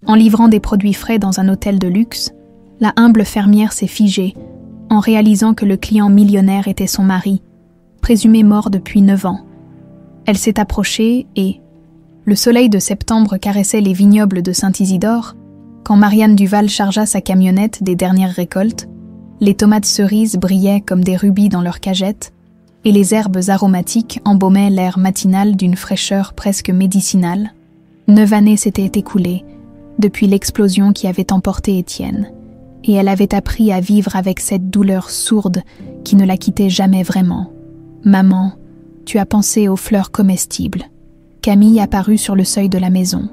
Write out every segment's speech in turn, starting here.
En livrant des produits frais dans un hôtel de luxe, la humble fermière s'est figée en réalisant que le client millionnaire était son mari, présumé mort depuis 9 ans. Elle s'est approchée et, le soleil de septembre caressait les vignobles de Saint-Isidore, quand Marianne Duval chargea sa camionnette des dernières récoltes, les tomates cerises brillaient comme des rubis dans leurs cagettes, et les herbes aromatiques embaumaient l'air matinal d'une fraîcheur presque médicinale. 9 années s'étaient écoulées depuis l'explosion qui avait emporté Étienne, et elle avait appris à vivre avec cette douleur sourde qui ne la quittait jamais vraiment. « Maman, tu as pensé aux fleurs comestibles. » Camille apparut sur le seuil de la maison.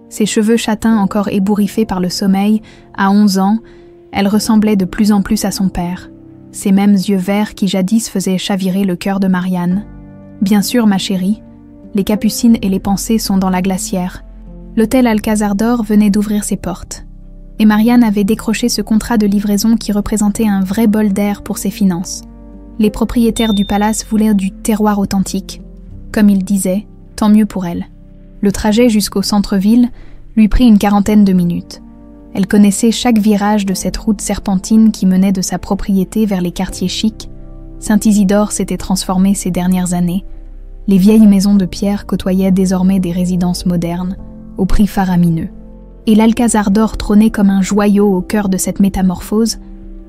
Ses cheveux châtains encore ébouriffés par le sommeil, à 11 ans, elle ressemblait de plus en plus à son père. Ces mêmes yeux verts qui jadis faisaient chavirer le cœur de Marianne. « Bien sûr, ma chérie, les Capucines et les Pensées sont dans la glacière. » L'hôtel Alcazar d'Or venait d'ouvrir ses portes. Et Marianne avait décroché ce contrat de livraison qui représentait un vrai bol d'air pour ses finances. Les propriétaires du palace voulaient du terroir authentique. Comme ils disaient, tant mieux pour elle. Le trajet jusqu'au centre-ville lui prit une 40aine de minutes. Elle connaissait chaque virage de cette route serpentine qui menait de sa propriété vers les quartiers chics. Saint-Isidore s'était transformé ces dernières années. Les vieilles maisons de pierre côtoyaient désormais des résidences modernes, au prix faramineux. Et l'Alcazar d'Or trônait comme un joyau au cœur de cette métamorphose.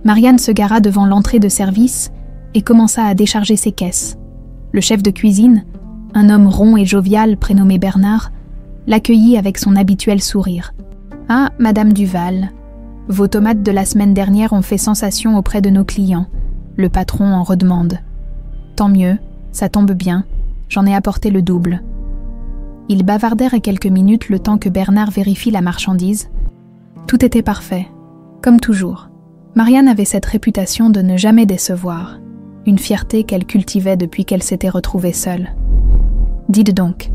Marianne se gara devant l'entrée de service et commença à décharger ses caisses. Le chef de cuisine, un homme rond et jovial prénommé Bernard, l'accueillit avec son habituel sourire. « Ah, Madame Duval, vos tomates de la semaine dernière ont fait sensation auprès de nos clients. » Le patron en redemande. « Tant mieux, ça tombe bien, j'en ai apporté le double. » Ils bavardèrent quelques minutes le temps que Bernard vérifie la marchandise. Tout était parfait, comme toujours. Marianne avait cette réputation de ne jamais décevoir, une fierté qu'elle cultivait depuis qu'elle s'était retrouvée seule. « Dites donc,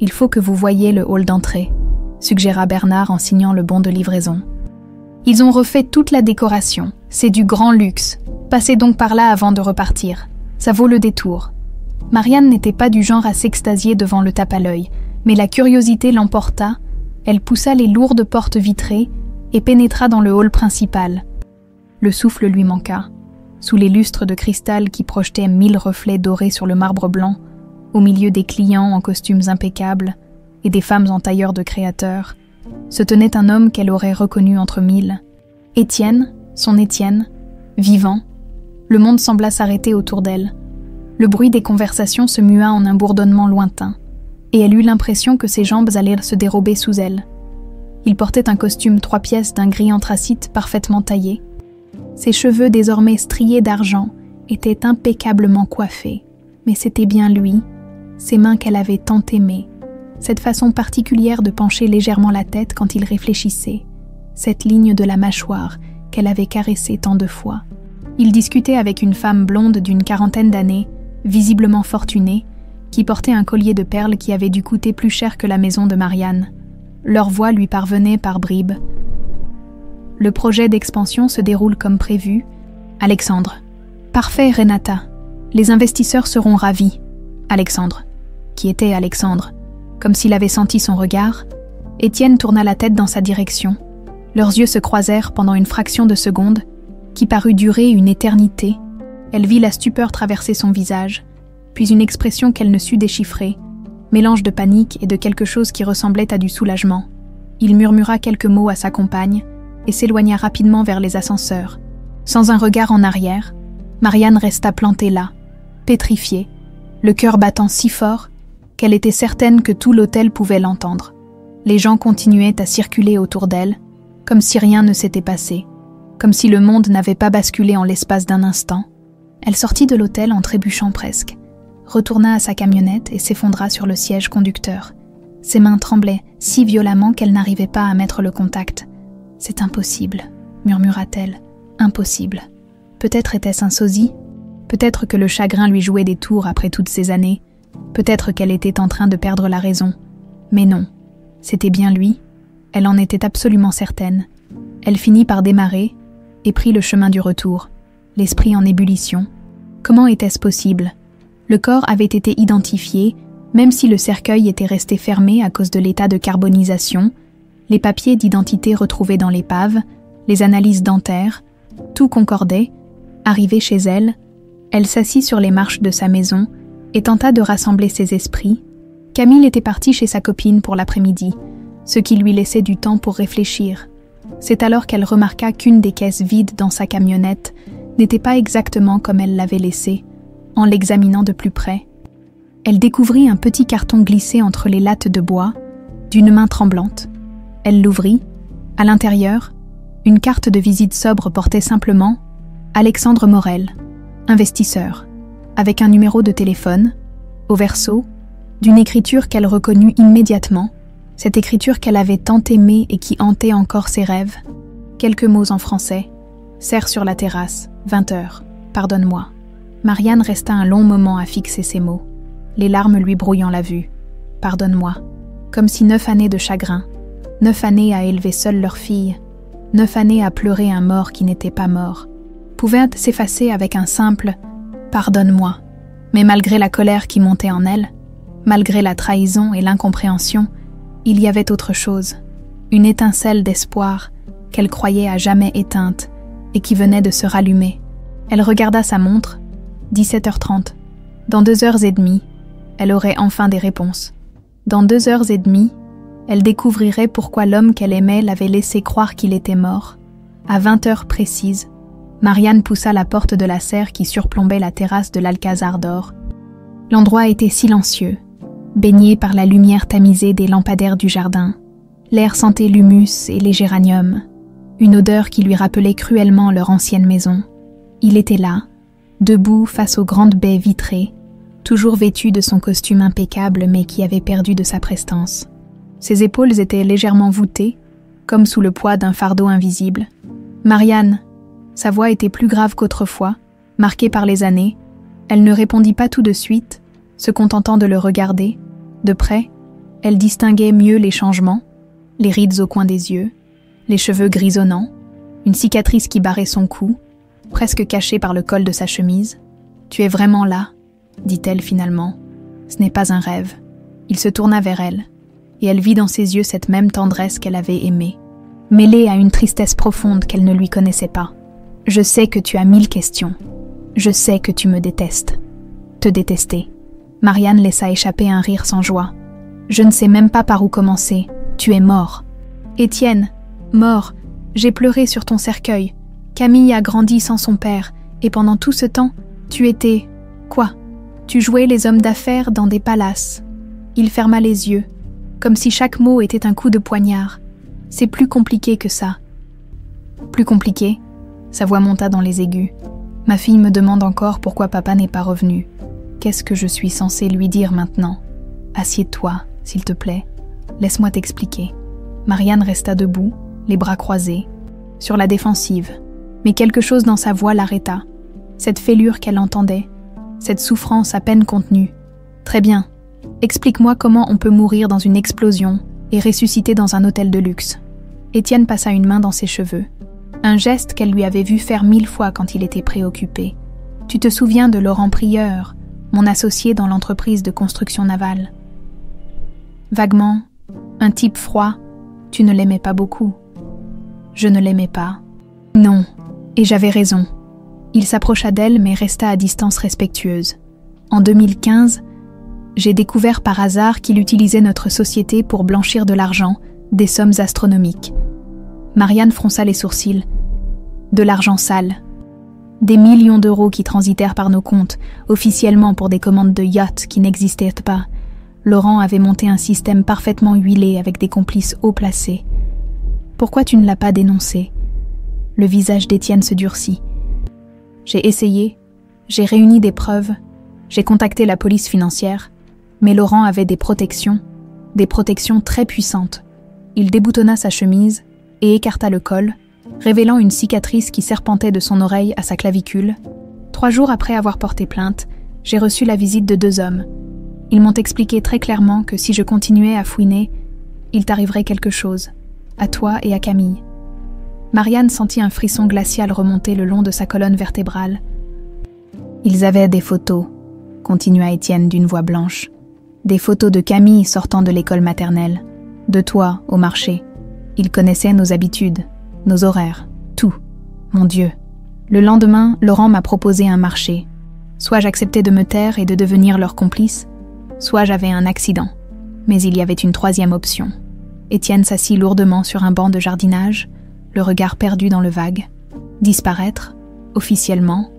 il faut que vous voyiez le hall d'entrée, » suggéra Bernard en signant le bon de livraison. « Ils ont refait toute la décoration, c'est du grand luxe. Passez donc par là avant de repartir, ça vaut le détour. » Marianne n'était pas du genre à s'extasier devant le tape à l'œil, mais la curiosité l'emporta, elle poussa les lourdes portes vitrées et pénétra dans le hall principal. Le souffle lui manqua. Sous les lustres de cristal qui projetaient 1000 reflets dorés sur le marbre blanc, au milieu des clients en costumes impeccables et des femmes en tailleurs de créateurs, se tenait un homme qu'elle aurait reconnu entre 1000. Étienne, son Étienne, vivant. Le monde sembla s'arrêter autour d'elle. Le bruit des conversations se mua en un bourdonnement lointain, et elle eut l'impression que ses jambes allaient se dérober sous elle. Il portait un costume 3 pièces d'un gris anthracite parfaitement taillé. Ses cheveux désormais striés d'argent étaient impeccablement coiffés, mais c'était bien lui, ses mains qu'elle avait tant aimées, cette façon particulière de pencher légèrement la tête quand il réfléchissait, cette ligne de la mâchoire qu'elle avait caressée tant de fois. Il discutait avec une femme blonde d'une 40aine d'années, visiblement fortunée, qui portait un collier de perles qui avait dû coûter plus cher que la maison de Marianne. Leur voix lui parvenait par bribes. Le projet d'expansion se déroule comme prévu. Alexandre. Parfait, Renata. Les investisseurs seront ravis. Alexandre. Qui était Alexandre? Comme s'il avait senti son regard, Étienne tourna la tête dans sa direction. Leurs yeux se croisèrent pendant une fraction de seconde, qui parut durer une éternité. Elle vit la stupeur traverser son visage, puis une expression qu'elle ne sut déchiffrer, mélange de panique et de quelque chose qui ressemblait à du soulagement. Il murmura quelques mots à sa compagne et s'éloigna rapidement vers les ascenseurs. Sans un regard en arrière, Marianne resta plantée là, pétrifiée, le cœur battant si fort qu'elle était certaine que tout l'hôtel pouvait l'entendre. Les gens continuaient à circuler autour d'elle, comme si rien ne s'était passé, comme si le monde n'avait pas basculé en l'espace d'un instant. Elle sortit de l'hôtel en trébuchant presque, retourna à sa camionnette et s'effondra sur le siège conducteur. Ses mains tremblaient si violemment qu'elle n'arrivait pas à mettre le contact. « C'est impossible », murmura-t-elle. « Impossible. » Peut-être était-ce un sosie. Peut-être que le chagrin lui jouait des tours après toutes ces années. Peut-être qu'elle était en train de perdre la raison. Mais non, c'était bien lui. Elle en était absolument certaine. Elle finit par démarrer et prit le chemin du retour, l'esprit en ébullition. Comment était-ce possible? Le corps avait été identifié, même si le cercueil était resté fermé à cause de l'état de carbonisation, les papiers d'identité retrouvés dans l'épave, les analyses dentaires, tout concordait. Arrivée chez elle, elle s'assit sur les marches de sa maison et tenta de rassembler ses esprits. Camille était partie chez sa copine pour l'après-midi, ce qui lui laissait du temps pour réfléchir. C'est alors qu'elle remarqua qu'une des caisses vides dans sa camionnette n'était pas exactement comme elle l'avait laissée. En l'examinant de plus près, elle découvrit un petit carton glissé entre les lattes de bois, d'une main tremblante. Elle l'ouvrit. À l'intérieur, une carte de visite sobre portait simplement « Alexandre Morel, investisseur », avec un numéro de téléphone, au verso, d'une écriture qu'elle reconnut immédiatement, cette écriture qu'elle avait tant aimée et qui hantait encore ses rêves. Quelques mots en français. « Serre sur la terrasse, 20h, pardonne-moi ». Marianne resta un long moment à fixer ces mots, les larmes lui brouillant la vue. « Pardonne-moi », comme si 9 années de chagrin, 9 années à élever seule leur fille, 9 années à pleurer un mort qui n'était pas mort, pouvaient s'effacer avec un simple « pardonne-moi ». Mais malgré la colère qui montait en elle, malgré la trahison et l'incompréhension, il y avait autre chose, une étincelle d'espoir qu'elle croyait à jamais éteinte et qui venait de se rallumer. Elle regarda sa montre, 17h30. Dans 2h30, elle aurait enfin des réponses. Dans 2h30, elle découvrirait pourquoi l'homme qu'elle aimait l'avait laissé croire qu'il était mort. À 20h précises, Marianne poussa la porte de la serre qui surplombait la terrasse de l'Alcazar d'Or. L'endroit était silencieux, baigné par la lumière tamisée des lampadaires du jardin. L'air sentait l'humus et les géraniums, une odeur qui lui rappelait cruellement leur ancienne maison. Il était là, debout face aux grandes baies vitrées, toujours vêtu de son costume impeccable mais qui avait perdu de sa prestance. Ses épaules étaient légèrement voûtées, comme sous le poids d'un fardeau invisible. « Marianne !» Sa voix était plus grave qu'autrefois, marquée par les années. Elle ne répondit pas tout de suite, se contentant de le regarder. De près, elle distinguait mieux les changements, les rides au coin des yeux, les cheveux grisonnants, une cicatrice qui barrait son cou, presque cachée par le col de sa chemise. « Tu es vraiment là ?» dit-elle finalement. Ce n'est pas un rêve. Il se tourna vers elle, et elle vit dans ses yeux cette même tendresse qu'elle avait aimée, mêlée à une tristesse profonde qu'elle ne lui connaissait pas. « Je sais que tu as 1000 questions. Je sais que tu me détestes. » Te détester. Marianne laissa échapper un rire sans joie. « Je ne sais même pas par où commencer. Tu es mort. »« Étienne, mort. J'ai pleuré sur ton cercueil. Camille a grandi sans son père, et pendant tout ce temps, tu étais... Quoi ? Tu jouais les hommes d'affaires dans des palaces. » Il ferma les yeux, comme si chaque mot était un coup de poignard. « C'est plus compliqué que ça. » Plus compliqué ? Sa voix monta dans les aigus. « Ma fille me demande encore pourquoi papa n'est pas revenu. Qu'est-ce que je suis censée lui dire maintenant ? Assieds-toi, s'il te plaît. Laisse-moi t'expliquer. » Marianne resta debout, les bras croisés, sur la défensive. Mais quelque chose dans sa voix l'arrêta. Cette fêlure qu'elle entendait, cette souffrance à peine contenue. « Très bien. Explique-moi comment on peut mourir dans une explosion et ressusciter dans un hôtel de luxe. » Étienne passa une main dans ses cheveux. Un geste qu'elle lui avait vu faire 1000 fois quand il était préoccupé. « Tu te souviens de Laurent Prieur, mon associé dans l'entreprise de construction navale. » Vaguement, un type froid, tu ne l'aimais pas beaucoup. Je ne l'aimais pas. Non, et j'avais raison. Il s'approcha d'elle mais resta à distance respectueuse. En 2015, j'ai découvert par hasard qu'il utilisait notre société pour blanchir de l'argent, des sommes astronomiques. Marianne fronça les sourcils. De l'argent sale. Des millions d'euros qui transitèrent par nos comptes, officiellement pour des commandes de yachts qui n'existaient pas. Laurent avait monté un système parfaitement huilé avec des complices haut placés. Pourquoi tu ne l'as pas dénoncé ? Le visage d'Étienne se durcit. J'ai essayé, j'ai réuni des preuves, j'ai contacté la police financière, mais Laurent avait des protections très puissantes. Il déboutonna sa chemise et écarta le col, révélant une cicatrice qui serpentait de son oreille à sa clavicule. 3 jours après avoir porté plainte, j'ai reçu la visite de 2 hommes. Ils m'ont expliqué très clairement que si je continuais à fouiner, il t'arriverait quelque chose, à toi et à Camille. Marianne sentit un frisson glacial remonter le long de sa colonne vertébrale. Ils avaient des photos, continua Étienne d'une voix blanche. Des photos de Camille sortant de l'école maternelle, de toi au marché. Il connaissait nos habitudes, nos horaires, tout. Mon Dieu. Le lendemain, Laurent m'a proposé un marché. Soit j'acceptais de me taire et de devenir leur complice, soit j'avais un accident. Mais il y avait une troisième option. Étienne s'assit lourdement sur un banc de jardinage, le regard perdu dans le vague. Disparaître, officiellement,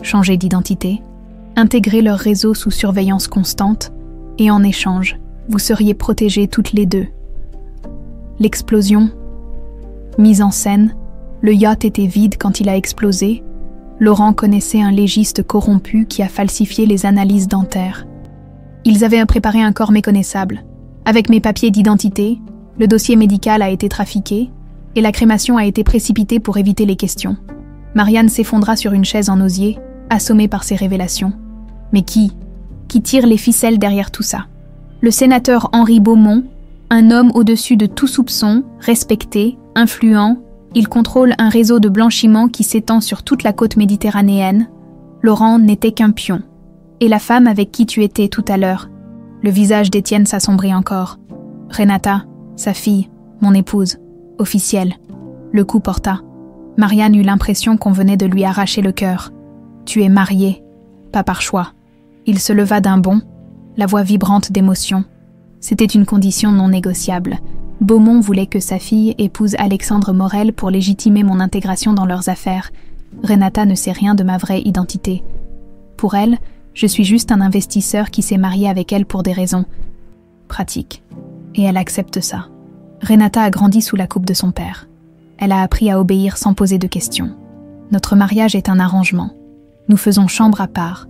changer d'identité, intégrer leur réseau sous surveillance constante, et en échange, vous seriez protégées toutes les deux. L'explosion. Mise en scène, le yacht était vide quand il a explosé. Laurent connaissait un légiste corrompu qui a falsifié les analyses dentaires. Ils avaient préparé un corps méconnaissable. Avec mes papiers d'identité, le dossier médical a été trafiqué et la crémation a été précipitée pour éviter les questions. Marianne s'effondra sur une chaise en osier, assommée par ces révélations. Mais qui tire les ficelles derrière tout ça? Le sénateur Henri Beaumont, un homme au-dessus de tout soupçon, respecté, influent, il contrôle un réseau de blanchiment qui s'étend sur toute la côte méditerranéenne. Laurent n'était qu'un pion. Et la femme avec qui tu étais tout à l'heure? Le visage d'Étienne s'assombrit encore. Renata, sa fille, mon épouse, officielle. Le coup porta. Marianne eut l'impression qu'on venait de lui arracher le cœur. Tu es mariée, pas par choix. Il se leva d'un bond, la voix vibrante d'émotion. C'était une condition non négociable. Beaumont voulait que sa fille épouse Alexandre Morel pour légitimer mon intégration dans leurs affaires. Renata ne sait rien de ma vraie identité. Pour elle, je suis juste un investisseur qui s'est marié avec elle pour des raisons pratiques. Et elle accepte ça. Renata a grandi sous la coupe de son père. Elle a appris à obéir sans poser de questions. Notre mariage est un arrangement. Nous faisons chambre à part.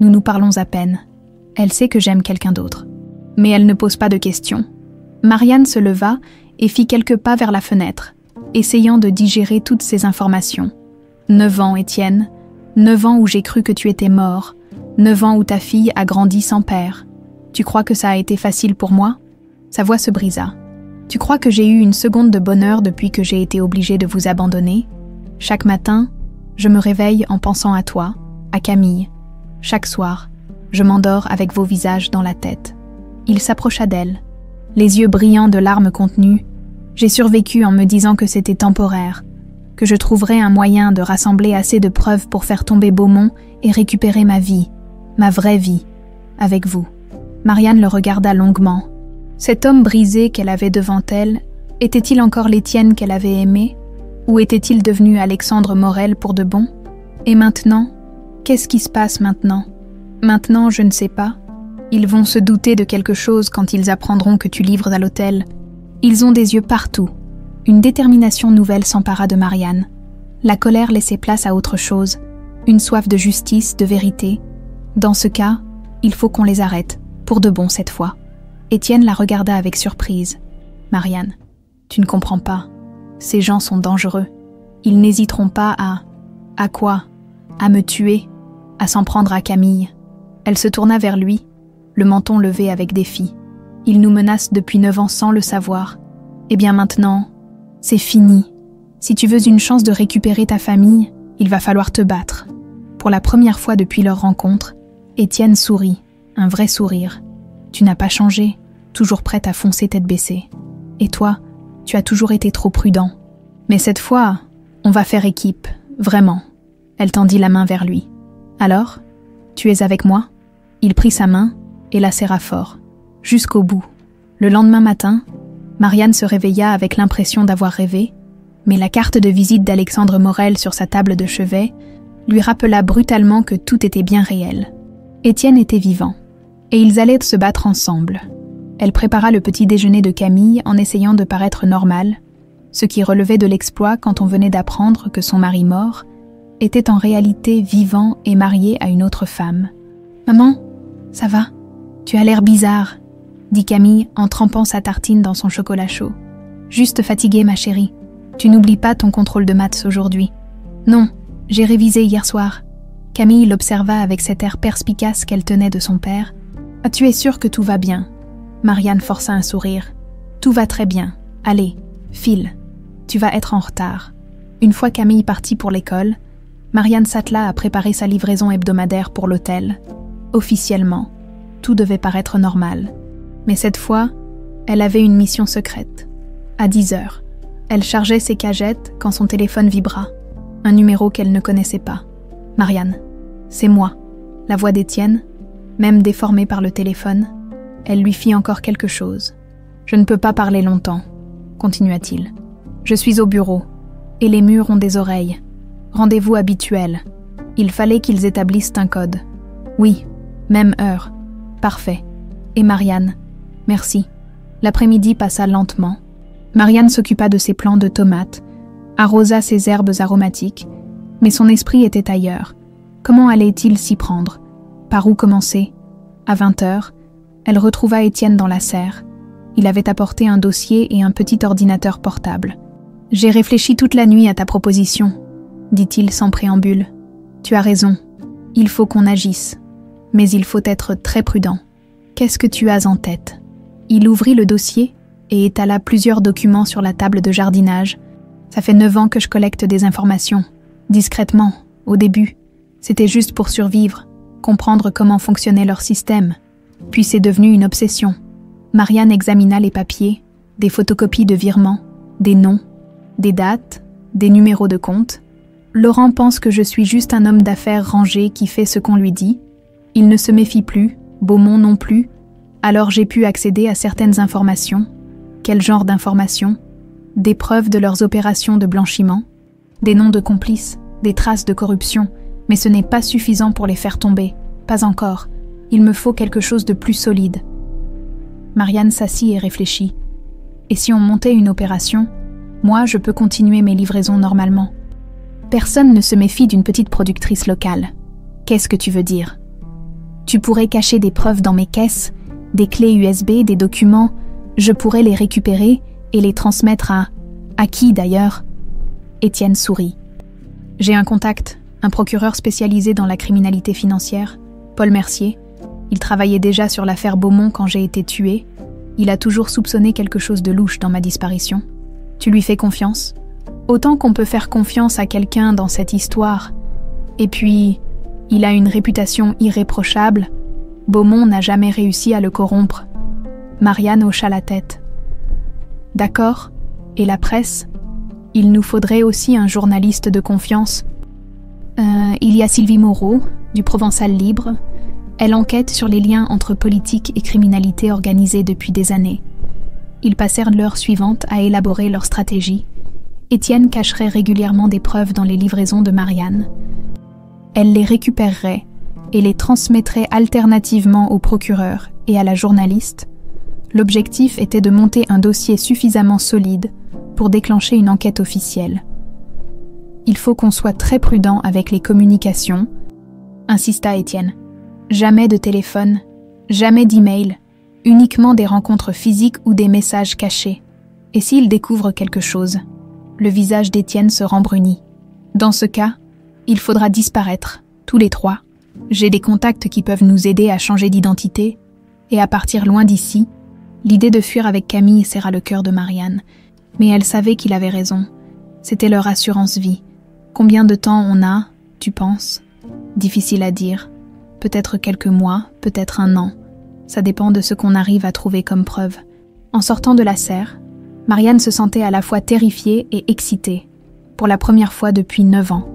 Nous nous parlons à peine. Elle sait que j'aime quelqu'un d'autre. Mais elle ne pose pas de questions. Marianne se leva et fit quelques pas vers la fenêtre, essayant de digérer toutes ces informations. 9 ans, Étienne. 9 ans où j'ai cru que tu étais mort. 9 ans où ta fille a grandi sans père. Tu crois que ça a été facile pour moi? Sa voix se brisa. Tu crois que j'ai eu une seconde de bonheur depuis que j'ai été obligée de vous abandonner? Chaque matin, je me réveille en pensant à toi, à Camille. Chaque soir, je m'endors avec vos visages dans la tête. Il s'approcha d'elle, les yeux brillants de larmes contenues. J'ai survécu en me disant que c'était temporaire, que je trouverais un moyen de rassembler assez de preuves pour faire tomber Beaumont et récupérer ma vie, ma vraie vie, avec vous. Marianne le regarda longuement. Cet homme brisé qu'elle avait devant elle, était-il encore l'Étienne qu'elle avait aimé? Ou était-il devenu Alexandre Morel pour de bon? Et maintenant? Qu'est-ce qui se passe maintenant? Maintenant, je ne sais pas. Ils vont se douter de quelque chose quand ils apprendront que tu livres à l'hôtel. Ils ont des yeux partout. Une détermination nouvelle s'empara de Marianne. La colère laissait place à autre chose, une soif de justice, de vérité. Dans ce cas, il faut qu'on les arrête, pour de bon cette fois. Étienne la regarda avec surprise. Marianne, tu ne comprends pas. Ces gens sont dangereux. Ils n'hésiteront pas à... À quoi? À me tuer, à s'en prendre à Camille. Elle se tourna vers lui, le menton levé avec défi. Ils nous menacent depuis 9 ans sans le savoir. Eh bien maintenant, c'est fini. Si tu veux une chance de récupérer ta famille, il va falloir te battre. Pour la première fois depuis leur rencontre, Étienne sourit, un vrai sourire. Tu n'as pas changé, toujours prête à foncer tête baissée. Et toi, tu as toujours été trop prudent. Mais cette fois, on va faire équipe, vraiment. Elle tendit la main vers lui. Alors, tu es avec moi? Il prit sa main et la serra fort, jusqu'au bout. Le lendemain matin, Marianne se réveilla avec l'impression d'avoir rêvé, mais la carte de visite d'Alexandre Morel sur sa table de chevet lui rappela brutalement que tout était bien réel. Étienne était vivant, et ils allaient se battre ensemble. Elle prépara le petit déjeuner de Camille en essayant de paraître normale, ce qui relevait de l'exploit quand on venait d'apprendre que son mari mort était en réalité vivant et marié à une autre femme. « Maman, ça va? Tu as l'air bizarre, » dit Camille en trempant sa tartine dans son chocolat chaud. « Juste fatiguée, ma chérie. Tu n'oublies pas ton contrôle de maths aujourd'hui. »« Non, j'ai révisé hier soir. » Camille l'observa avec cet air perspicace qu'elle tenait de son père. « Ah, tu es sûre que tout va bien ?» Marianne força un sourire. « Tout va très bien. Allez, file. Tu vas être en retard. » Une fois Camille partie pour l'école, Marianne s'attela à préparer sa livraison hebdomadaire pour l'hôtel. Officiellement, tout devait paraître normal. Mais cette fois, elle avait une mission secrète. À 10 heures, Elle chargeait ses cagettes quand son téléphone vibra. Un numéro qu'elle ne connaissait pas. « Marianne, c'est moi. » La voix d'Étienne, même déformée par le téléphone, elle lui fit encore quelque chose. « Je ne peux pas parler longtemps, » continua-t-il. « Je suis au bureau, et les murs ont des oreilles. Rendez-vous habituel. Il fallait qu'ils établissent un code. Oui, même heure. Parfait. Et Marianne, merci. » L'après-midi passa lentement. Marianne s'occupa de ses plants de tomates, arrosa ses herbes aromatiques, mais son esprit était ailleurs. Comment allait-il s'y prendre? Par où commencer? À 20h, elle retrouva Étienne dans la serre. Il avait apporté un dossier et un petit ordinateur portable. « J'ai réfléchi toute la nuit à ta proposition, » dit-il sans préambule. « Tu as raison. Il faut qu'on agisse. Mais il faut être très prudent. Qu'est-ce que tu as en tête ?» Il ouvrit le dossier et étala plusieurs documents sur la table de jardinage. « Ça fait 9 ans que je collecte des informations. Discrètement, au début. C'était juste pour survivre, comprendre comment fonctionnait leur système. Puis c'est devenu une obsession. » Marianne examina les papiers, des photocopies de virements, des noms, des dates, des numéros de compte. « Laurent pense que je suis juste un homme d'affaires rangé qui fait ce qu'on lui dit. Il ne se méfie plus, Beaumont non plus. Alors j'ai pu accéder à certaines informations. Quel genre d'informations? Des preuves de leurs opérations de blanchiment, des noms de complices, des traces de corruption, mais ce n'est pas suffisant pour les faire tomber. Pas encore. Il me faut quelque chose de plus solide. » Marianne s'assit et réfléchit. « Et si on montait une opération, moi je peux continuer mes livraisons normalement. Personne ne se méfie d'une petite productrice locale. Qu'est-ce que tu veux dire? Tu pourrais cacher des preuves dans mes caisses, des clés USB, des documents, je pourrais les récupérer et les transmettre à... À qui d'ailleurs? » Étienne sourit. « J'ai un contact, un procureur spécialisé dans la criminalité financière, Paul Mercier. Il travaillait déjà sur l'affaire Beaumont quand j'ai été tuée. Il a toujours soupçonné quelque chose de louche dans ma disparition. Tu lui fais confiance? Autant qu'on peut faire confiance à quelqu'un dans cette histoire. Et puis, il a une réputation irréprochable. Beaumont n'a jamais réussi à le corrompre. » Marianne hocha la tête. « D'accord. Et la presse? Il nous faudrait aussi un journaliste de confiance. Il y a Sylvie Moreau, du Provençal Libre. Elle enquête sur les liens entre politique et criminalité organisée depuis des années. » Ils passèrent l'heure suivante à élaborer leur stratégie. Étienne cacherait régulièrement des preuves dans les livraisons de Marianne. Elle les récupérerait et les transmettrait alternativement au procureur et à la journaliste. L'objectif était de monter un dossier suffisamment solide pour déclencher une enquête officielle. « Il faut qu'on soit très prudent avec les communications, » insista Étienne. « Jamais de téléphone, jamais d'email, uniquement des rencontres physiques ou des messages cachés. Et s'il découvre quelque chose ?» Le visage d'Étienne se rembrunit. « Dans ce cas, il faudra disparaître, tous les trois. J'ai des contacts qui peuvent nous aider à changer d'identité et à partir loin d'ici. » L'idée de fuir avec Camille serra le cœur de Marianne, mais elle savait qu'il avait raison. C'était leur assurance-vie. Combien de temps on a, tu penses? Difficile à dire. Peut-être quelques mois, peut-être un an. Ça dépend de ce qu'on arrive à trouver comme preuve. En sortant de la serre, Marianne se sentait à la fois terrifiée et excitée. Pour la première fois depuis 9 ans,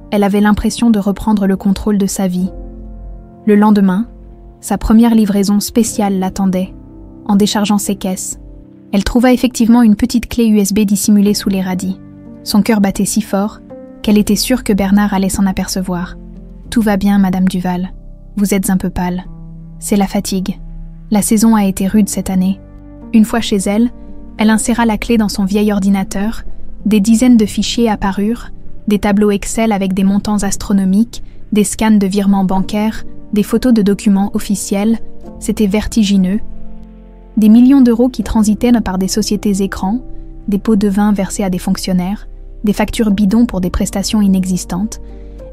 elle avait l'impression de reprendre le contrôle de sa vie. Le lendemain, sa première livraison spéciale l'attendait. En déchargeant ses caisses, elle trouva effectivement une petite clé USB dissimulée sous les radis. Son cœur battait si fort qu'elle était sûre que Bernard allait s'en apercevoir. « Tout va bien, Madame Duval. Vous êtes un peu pâle. C'est la fatigue. La saison a été rude cette année. » Une fois chez elle, elle inséra la clé dans son vieil ordinateur. Des dizaines de fichiers apparurent, des tableaux Excel avec des montants astronomiques, des scans de virements bancaires, des photos de documents officiels. C'était vertigineux. Des millions d'euros qui transitaient par des sociétés écrans, des pots de vin versés à des fonctionnaires, des factures bidons pour des prestations inexistantes.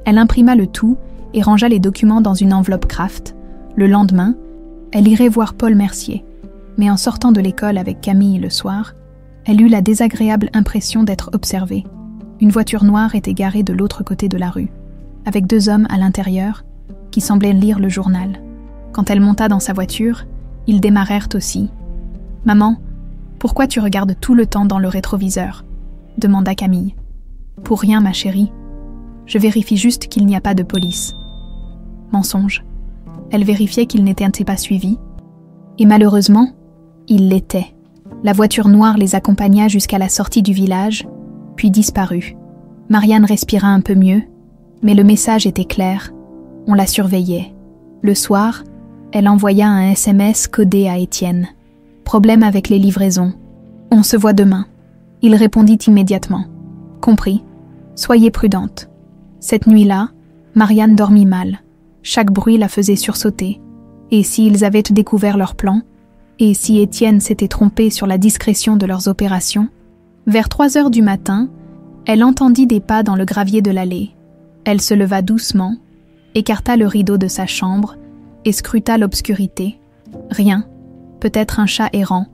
Elle imprima le tout et rangea les documents dans une enveloppe Kraft. Le lendemain, elle irait voir Paul Mercier. Mais en sortant de l'école avec Camille le soir, elle eut la désagréable impression d'être observée. Une voiture noire était garée de l'autre côté de la rue, avec 2 hommes à l'intérieur qui semblaient lire le journal. Quand elle monta dans sa voiture, ils démarrèrent aussi. « Maman, pourquoi tu regardes tout le temps dans le rétroviseur ?» demanda Camille. Pour rien, ma chérie. Je vérifie juste qu'il n'y a pas de police. Mensonge. Elle vérifiait qu'il n'était pas suivi. Et malheureusement, il l'était. La voiture noire les accompagna jusqu'à la sortie du village, puis disparut. Marianne respira un peu mieux, mais le message était clair. On la surveillait. Le soir, elle envoya un SMS codé à Étienne. Problème avec les livraisons. On se voit demain. Il répondit immédiatement. Compris. Soyez prudente. Cette nuit-là, Marianne dormit mal. Chaque bruit la faisait sursauter. Et s'ils avaient découvert leur plan, et si Étienne s'était trompé sur la discrétion de leurs opérations, vers 3 heures du matin, elle entendit des pas dans le gravier de l'allée. Elle se leva doucement, écarta le rideau de sa chambre et scruta l'obscurité. Rien, peut-être un chat errant,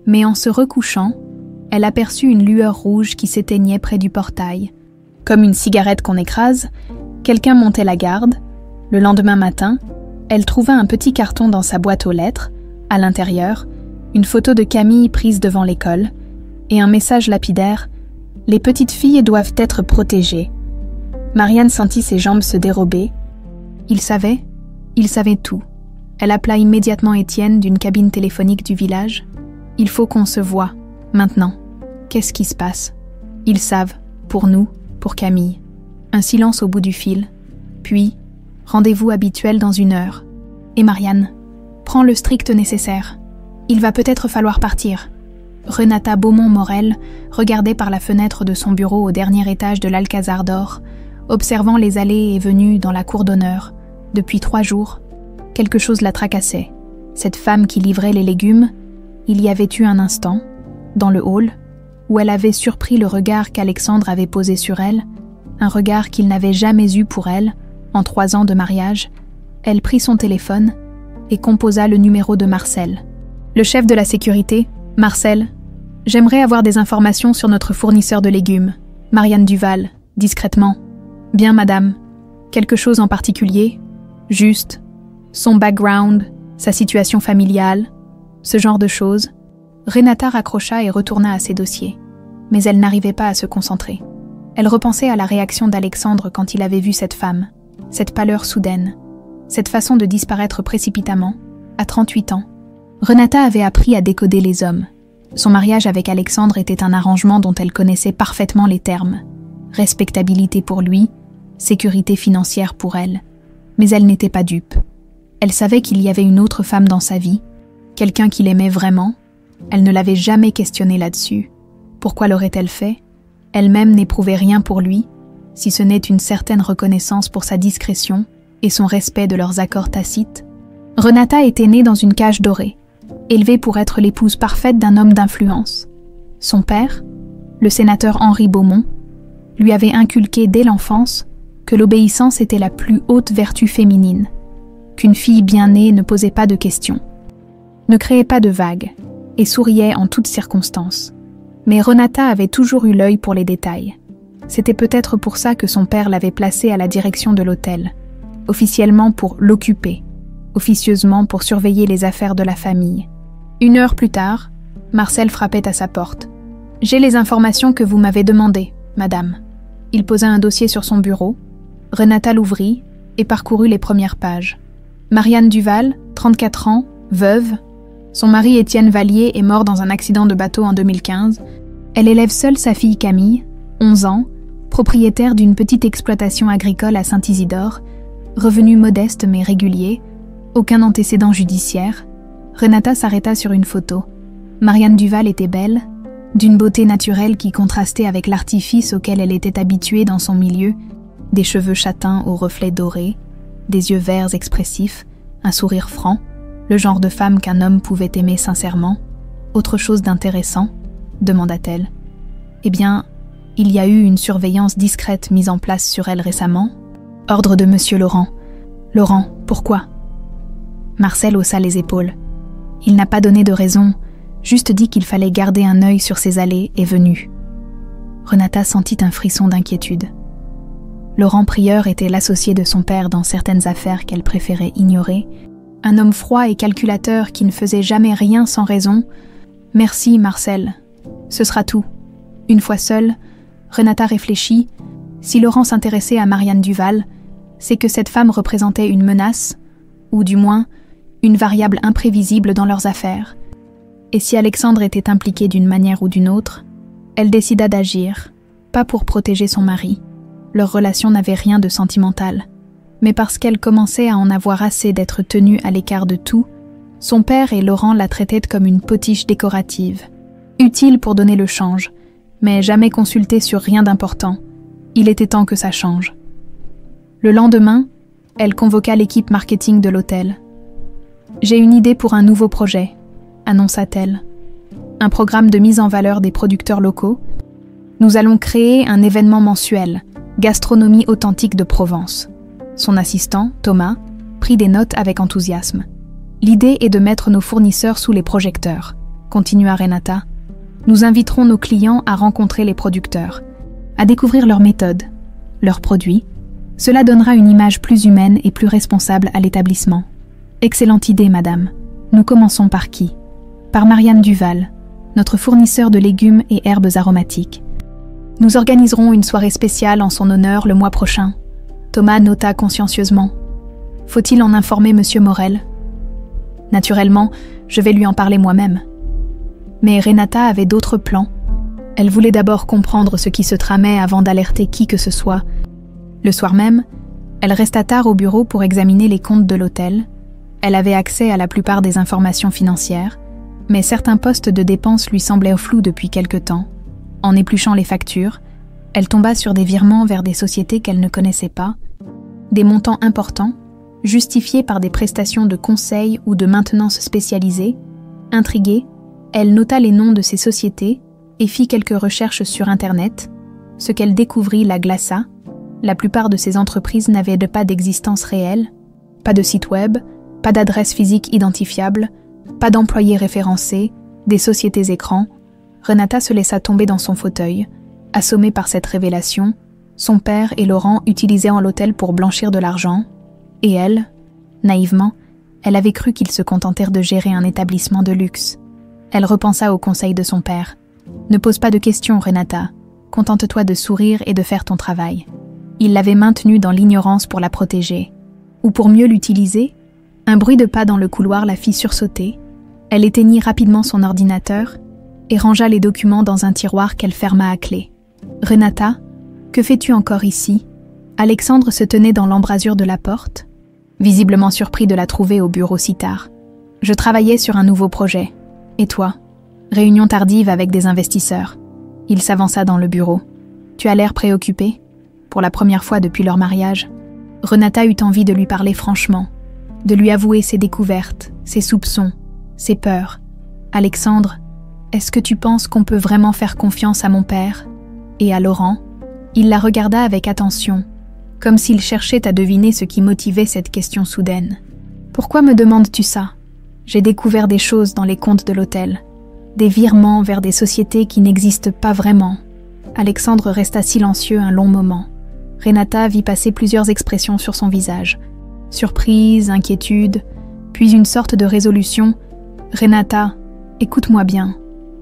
mais en se recouchant, elle aperçut une lueur rouge qui s'éteignait près du portail. Comme une cigarette qu'on écrase, quelqu'un montait la garde. Le lendemain matin, elle trouva un petit carton dans sa boîte aux lettres, à l'intérieur, une photo de Camille prise devant l'école, et un message lapidaire « Les petites filles doivent être protégées ». Marianne sentit ses jambes se dérober. Il savait tout. Elle appela immédiatement Étienne d'une cabine téléphonique du village. « Il faut qu'on se voie, maintenant. Qu'est-ce qui se passe ?» Ils savent, pour nous, pour Camille. Un silence au bout du fil. Puis, rendez-vous habituel dans 1 heure. Et Marianne, prends le strict nécessaire. Il va peut-être falloir partir. Renata Beaumont-Morel regardait par la fenêtre de son bureau au dernier étage de l'Alcazar d'Or, observant les allées et venues dans la cour d'honneur. Depuis 3 jours, quelque chose la tracassait. Cette femme qui livrait les légumes, il y avait eu un instant, dans le hall, où elle avait surpris le regard qu'Alexandre avait posé sur elle, un regard qu'il n'avait jamais eu pour elle, en 3 ans de mariage. Elle prit son téléphone et composa le numéro de Marcel. Le chef de la sécurité, Marcel, j'aimerais avoir des informations sur notre fournisseur de légumes. Marianne Duval, discrètement. Bien, madame. Quelque chose en particulier? Juste. Son background, sa situation familiale, ce genre de choses. Renata raccrocha et retourna à ses dossiers. Mais elle n'arrivait pas à se concentrer. Elle repensait à la réaction d'Alexandre quand il avait vu cette femme, cette pâleur soudaine, cette façon de disparaître précipitamment, à 38 ans. Renata avait appris à décoder les hommes. Son mariage avec Alexandre était un arrangement dont elle connaissait parfaitement les termes. Respectabilité pour lui, sécurité financière pour elle. Mais elle n'était pas dupe. Elle savait qu'il y avait une autre femme dans sa vie, quelqu'un qu'il aimait vraiment. Elle ne l'avait jamais questionné là-dessus. Pourquoi l'aurait-elle fait? Elle-même n'éprouvait rien pour lui, si ce n'est une certaine reconnaissance pour sa discrétion et son respect de leurs accords tacites. Renata était née dans une cage dorée, élevée pour être l'épouse parfaite d'un homme d'influence. Son père, le sénateur Henri Beaumont, lui avait inculqué dès l'enfance que l'obéissance était la plus haute vertu féminine, qu'une fille bien née ne posait pas de questions, ne créait pas de vagues et souriait en toutes circonstances. Mais Renata avait toujours eu l'œil pour les détails. C'était peut-être pour ça que son père l'avait placée à la direction de l'hôtel, officiellement pour l'occuper, officieusement pour surveiller les affaires de la famille. 1 heure plus tard, Marcel frappait à sa porte. « J'ai les informations que vous m'avez demandées, madame. » Il posa un dossier sur son bureau. Renata l'ouvrit et parcourut les premières pages. Marianne Duval, 34 ans, veuve. Son mari Étienne Vallier est mort dans un accident de bateau en 2015. Elle élève seule sa fille Camille, 11 ans, propriétaire d'une petite exploitation agricole à Saint-Isidore, revenu modeste mais régulier, aucun antécédent judiciaire. Renata s'arrêta sur une photo. Marianne Duval était belle, d'une beauté naturelle qui contrastait avec l'artifice auquel elle était habituée dans son milieu, des cheveux châtains aux reflets dorés, des yeux verts expressifs, un sourire franc, le genre de femme qu'un homme pouvait aimer sincèrement. Autre chose d'intéressant, demanda-t-elle. Eh bien, il y a eu une surveillance discrète mise en place sur elle récemment. Ordre de Monsieur Laurent. Laurent, pourquoi? Marcel haussa les épaules. Il n'a pas donné de raison, juste dit qu'il fallait garder un œil sur ses allées et venues. Renata sentit un frisson d'inquiétude. Laurent Prieur était l'associé de son père dans certaines affaires qu'elle préférait ignorer, un homme froid et calculateur qui ne faisait jamais rien sans raison. « Merci, Marcel. Ce sera tout. » Une fois seule, Renata réfléchit. Si Laurent s'intéressait à Marianne Duval, c'est que cette femme représentait une menace, ou du moins, une variable imprévisible dans leurs affaires. Et si Alexandre était impliqué d'une manière ou d'une autre, elle décida d'agir, pas pour protéger son mari. Leur relation n'avait rien de sentimental. Mais parce qu'elle commençait à en avoir assez d'être tenue à l'écart de tout, son père et Laurent la traitaient comme une potiche décorative, utile pour donner le change, mais jamais consultée sur rien d'important. Il était temps que ça change. Le lendemain, elle convoqua l'équipe marketing de l'hôtel. « J'ai une idée pour un nouveau projet », annonça-t-elle. « Un programme de mise en valeur des producteurs locaux. Nous allons créer un événement mensuel, Gastronomie authentique de Provence. » Son assistant, Thomas, prit des notes avec enthousiasme. « L'idée est de mettre nos fournisseurs sous les projecteurs, » continua Renata. « Nous inviterons nos clients à rencontrer les producteurs, à découvrir leurs méthodes, leurs produits. Cela donnera une image plus humaine et plus responsable à l'établissement. » Excellente idée, madame. Nous commençons par qui? Par Marianne Duval, notre fournisseur de légumes et herbes aromatiques. Nous organiserons une soirée spéciale en son honneur le mois prochain. Thomas nota consciencieusement. Faut-il en informer Monsieur Morel? Naturellement, je vais lui en parler moi-même. Mais Renata avait d'autres plans. Elle voulait d'abord comprendre ce qui se tramait avant d'alerter qui que ce soit. Le soir même, elle resta tard au bureau pour examiner les comptes de l'hôtel. Elle avait accès à la plupart des informations financières, mais certains postes de dépenses lui semblaient flous depuis quelque temps. En épluchant les factures, elle tomba sur des virements vers des sociétés qu'elle ne connaissait pas, des montants importants, justifiés par des prestations de conseil ou de maintenance spécialisées. Intriguée, elle nota les noms de ces sociétés et fit quelques recherches sur Internet. Ce qu'elle découvrit la glaça. La plupart de ces entreprises n'avaient pas d'existence réelle, pas de site web, pas d'adresse physique identifiable, pas d'employés référencés, des sociétés écrans. Renata se laissa tomber dans son fauteuil. Assommée par cette révélation, son père et Laurent utilisaient l'hôtel pour blanchir de l'argent, et elle, naïvement, elle avait cru qu'ils se contentèrent de gérer un établissement de luxe. Elle repensa au conseil de son père. « Ne pose pas de questions, Renata. Contente-toi de sourire et de faire ton travail. » Il l'avait maintenue dans l'ignorance pour la protéger. Ou pour mieux l'utiliser, un bruit de pas dans le couloir la fit sursauter. Elle éteignit rapidement son ordinateur et rangea les documents dans un tiroir qu'elle ferma à clé. « Renata, que fais-tu encore ici ?» Alexandre se tenait dans l'embrasure de la porte, visiblement surpris de la trouver au bureau si tard. « Je travaillais sur un nouveau projet. Et toi ?» Réunion tardive avec des investisseurs. Il s'avança dans le bureau. « Tu as l'air préoccupé ?» Pour la première fois depuis leur mariage, Renata eut envie de lui parler franchement, de lui avouer ses découvertes, ses soupçons, ses peurs. « Alexandre, est-ce que tu penses qu'on peut vraiment faire confiance à mon père ?» Et à Laurent? Il la regarda avec attention, comme s'il cherchait à deviner ce qui motivait cette question soudaine. « Pourquoi me demandes-tu ça? J'ai découvert des choses dans les comptes de l'hôtel, des virements vers des sociétés qui n'existent pas vraiment. » Alexandre resta silencieux un long moment. Renata vit passer plusieurs expressions sur son visage. Surprise, inquiétude, puis une sorte de résolution. « Renata, écoute-moi bien.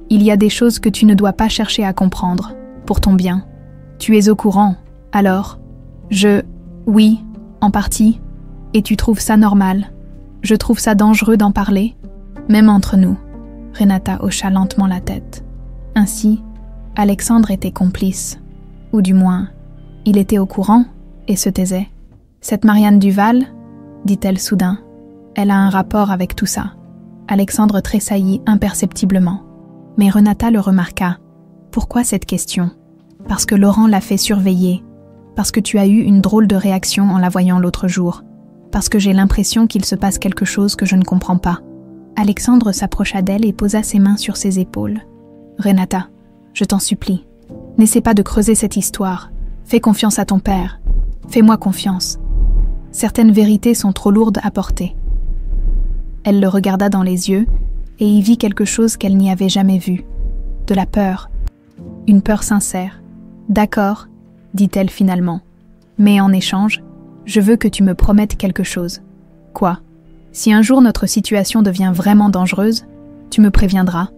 Il y a des choses que tu ne dois pas chercher à comprendre, pour ton bien. Tu es au courant, alors? Oui, en partie. Et tu trouves ça normal? Je trouve ça dangereux d'en parler, même entre nous. » Renata hocha lentement la tête. Ainsi, Alexandre était complice, ou du moins, il était au courant et se taisait. « Cette Marianne Duval, dit-elle soudain, elle a un rapport avec tout ça. » Alexandre tressaillit imperceptiblement. Mais Renata le remarqua. « Pourquoi cette question? Parce que Laurent l'a fait surveiller, parce que tu as eu une drôle de réaction en la voyant l'autre jour, parce que j'ai l'impression qu'il se passe quelque chose que je ne comprends pas. » Alexandre s'approcha d'elle et posa ses mains sur ses épaules. « Renata, je t'en supplie, n'essaie pas de creuser cette histoire. Fais confiance à ton père. Fais-moi confiance. Certaines vérités sont trop lourdes à porter. » Elle le regarda dans les yeux et y vit quelque chose qu'elle n'y avait jamais vu. De la peur. Une peur sincère. « D'accord, » dit-elle finalement. « Mais en échange, je veux que tu me promettes quelque chose. » « Quoi ? Si un jour notre situation devient vraiment dangereuse, tu me préviendras.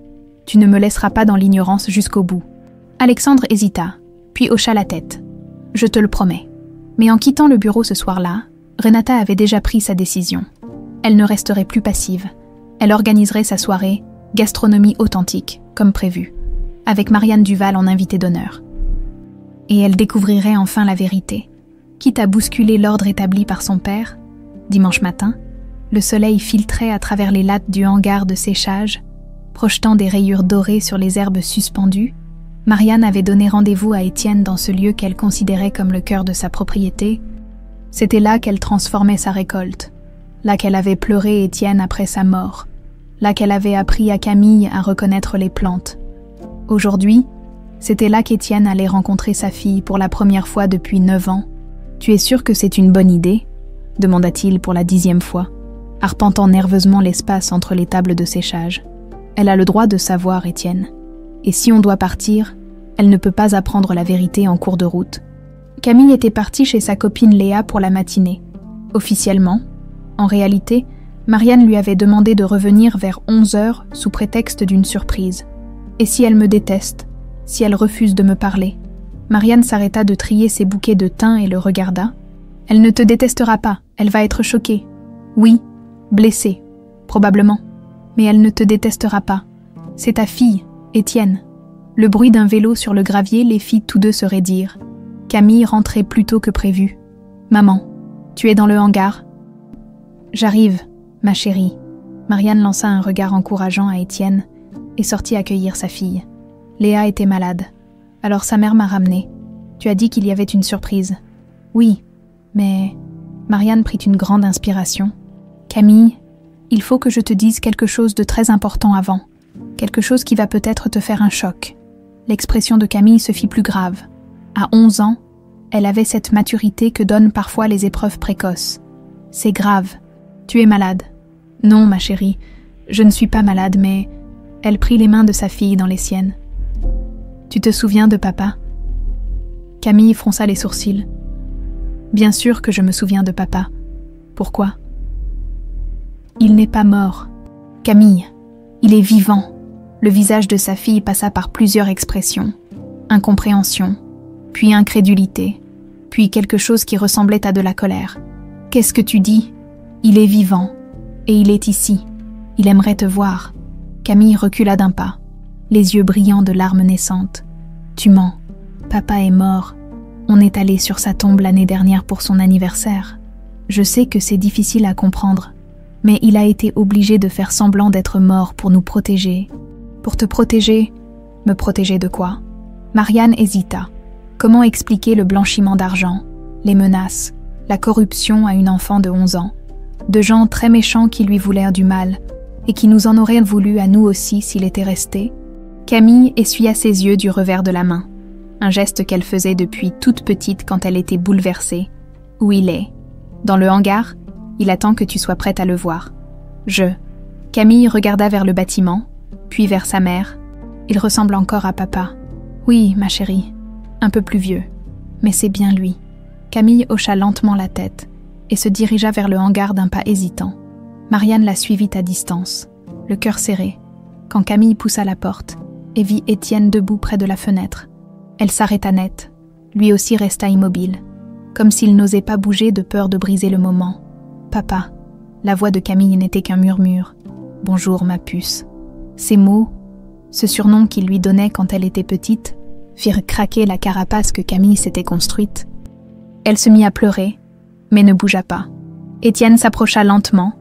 Tu ne me laisseras pas dans l'ignorance jusqu'au bout. » Alexandre hésita, puis hocha la tête. « Je te le promets. » Mais en quittant le bureau ce soir-là, Renata avait déjà pris sa décision. Elle ne resterait plus passive. Elle organiserait sa soirée « Gastronomie authentique », comme prévu, avec Marianne Duval en invitée d'honneur. Et elle découvrirait enfin la vérité. Quitte à bousculer l'ordre établi par son père, dimanche matin, le soleil filtrait à travers les lattes du hangar de séchage, projetant des rayures dorées sur les herbes suspendues. Marianne avait donné rendez-vous à Étienne dans ce lieu qu'elle considérait comme le cœur de sa propriété. C'était là qu'elle transformait sa récolte, là qu'elle avait pleuré Étienne après sa mort, là qu'elle avait appris à Camille à reconnaître les plantes. Aujourd'hui, c'était là qu'Étienne allait rencontrer sa fille pour la première fois depuis 9 ans. « Tu es sûr que c'est une bonne idée ?» demanda-t-il pour la 10e fois, arpentant nerveusement l'espace entre les tables de séchage. Elle a le droit de savoir, Étienne. Et si on doit partir, elle ne peut pas apprendre la vérité en cours de route. Camille était partie chez sa copine Léa pour la matinée. Officiellement, en réalité, Marianne lui avait demandé de revenir vers 11h sous prétexte d'une surprise. Et si elle me déteste, si elle refuse de me parler? Marianne s'arrêta de trier ses bouquets de thym et le regarda. Elle ne te détestera pas, elle va être choquée. Oui, blessée, probablement. Mais elle ne te détestera pas. C'est ta fille, Étienne. Le bruit d'un vélo sur le gravier les fit tous deux se raidir. Camille rentrait plus tôt que prévu. « Maman, tu es dans le hangar ?»« J'arrive, ma chérie. » Marianne lança un regard encourageant à Étienne et sortit accueillir sa fille. Léa était malade. Alors sa mère m'a ramenée. Tu as dit qu'il y avait une surprise. Oui, mais... Marianne prit une grande inspiration. Camille, il faut que je te dise quelque chose de très important avant. Quelque chose qui va peut-être te faire un choc. L'expression de Camille se fit plus grave. À 11 ans, elle avait cette maturité que donnent parfois les épreuves précoces. C'est grave. Tu es malade. Non, ma chérie, je ne suis pas malade, mais... Elle prit les mains de sa fille dans les siennes. Tu te souviens de papa? Camille fronça les sourcils. Bien sûr que je me souviens de papa. Pourquoi? Il n'est pas mort. Camille, il est vivant. Le visage de sa fille passa par plusieurs expressions. Incompréhension, puis incrédulité, puis quelque chose qui ressemblait à de la colère. Qu'est-ce que tu dis? Il est vivant. Et il est ici. Il aimerait te voir. Camille recula d'un pas, les yeux brillants de larmes naissantes. Tu mens. Papa est mort. On est allé sur sa tombe l'année dernière pour son anniversaire. Je sais que c'est difficile à comprendre, mais il a été obligé de faire semblant d'être mort pour nous protéger. Pour te protéger? Me protéger de quoi? Marianne hésita. Comment expliquer le blanchiment d'argent, les menaces, la corruption à une enfant de 11 ans, de gens très méchants qui lui voulèrent du mal et qui nous en auraient voulu à nous aussi s'il était resté? Camille essuya ses yeux du revers de la main, un geste qu'elle faisait depuis toute petite quand elle était bouleversée. Où il est? Dans le hangar? Il attend que tu sois prête à le voir. Camille regarda vers le bâtiment, puis vers sa mère. Il ressemble encore à papa. Oui, ma chérie, un peu plus vieux, mais c'est bien lui. Camille hocha lentement la tête et se dirigea vers le hangar d'un pas hésitant. Marianne la suivit à distance, le cœur serré, quand Camille poussa la porte et vit Étienne debout près de la fenêtre. Elle s'arrêta net, lui aussi resta immobile, comme s'il n'osait pas bouger de peur de briser le moment. « Papa !» La voix de Camille n'était qu'un murmure. « Bonjour, ma puce. » Ces mots, ce surnom qu'il lui donnait quand elle était petite, firent craquer la carapace que Camille s'était construite. Elle se mit à pleurer, mais ne bougea pas. Étienne s'approcha lentement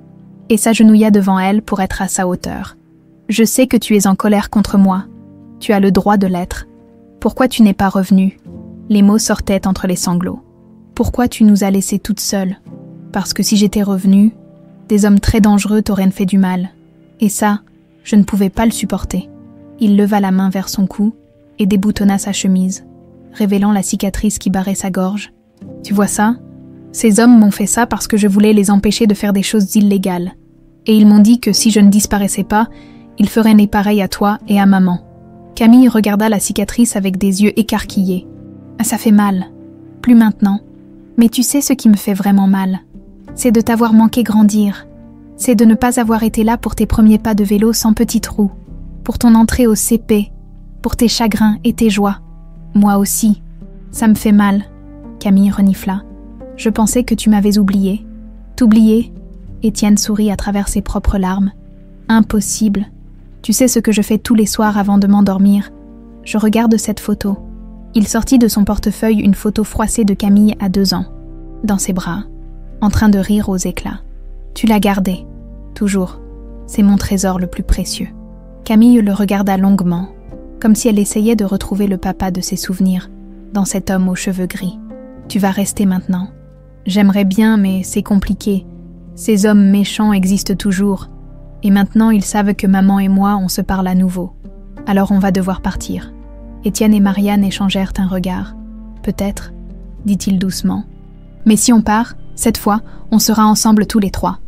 et s'agenouilla devant elle pour être à sa hauteur. « Je sais que tu es en colère contre moi. Tu as le droit de l'être. Pourquoi tu n'es pas revenue ?» Les mots sortaient entre les sanglots. « Pourquoi tu nous as laissées toutes seules? Parce que si j'étais revenue, des hommes très dangereux t'auraient fait du mal. Et ça, je ne pouvais pas le supporter. » Il leva la main vers son cou et déboutonna sa chemise, révélant la cicatrice qui barrait sa gorge. « Tu vois ça? Ces hommes m'ont fait ça parce que je voulais les empêcher de faire des choses illégales. Et ils m'ont dit que si je ne disparaissais pas, ils feraient né pareil à toi et à maman. » Camille regarda la cicatrice avec des yeux écarquillés. « Ça fait mal. Plus maintenant. Mais tu sais ce qui me fait vraiment mal. C'est de t'avoir manqué grandir. C'est de ne pas avoir été là pour tes premiers pas de vélo sans petite roue. Pour ton entrée au CP. Pour tes chagrins et tes joies. Moi aussi. Ça me fait mal, Camille renifla. Je pensais que tu m'avais oublié. T'oublier? Étienne sourit à travers ses propres larmes. Impossible. Tu sais ce que je fais tous les soirs avant de m'endormir. Je regarde cette photo. Il sortit de son portefeuille une photo froissée de Camille à 2 ans, dans ses bras, en train de rire aux éclats. Tu l'as gardée, toujours. C'est mon trésor le plus précieux. Camille le regarda longuement, comme si elle essayait de retrouver le papa de ses souvenirs, dans cet homme aux cheveux gris. Tu vas rester maintenant. J'aimerais bien, mais c'est compliqué. Ces hommes méchants existent toujours. Et maintenant, ils savent que maman et moi, on se parle à nouveau. Alors on va devoir partir. Étienne et Marianne échangèrent un regard. Peut-être, dit-il doucement. Mais si on part, cette fois, on sera ensemble tous les 3.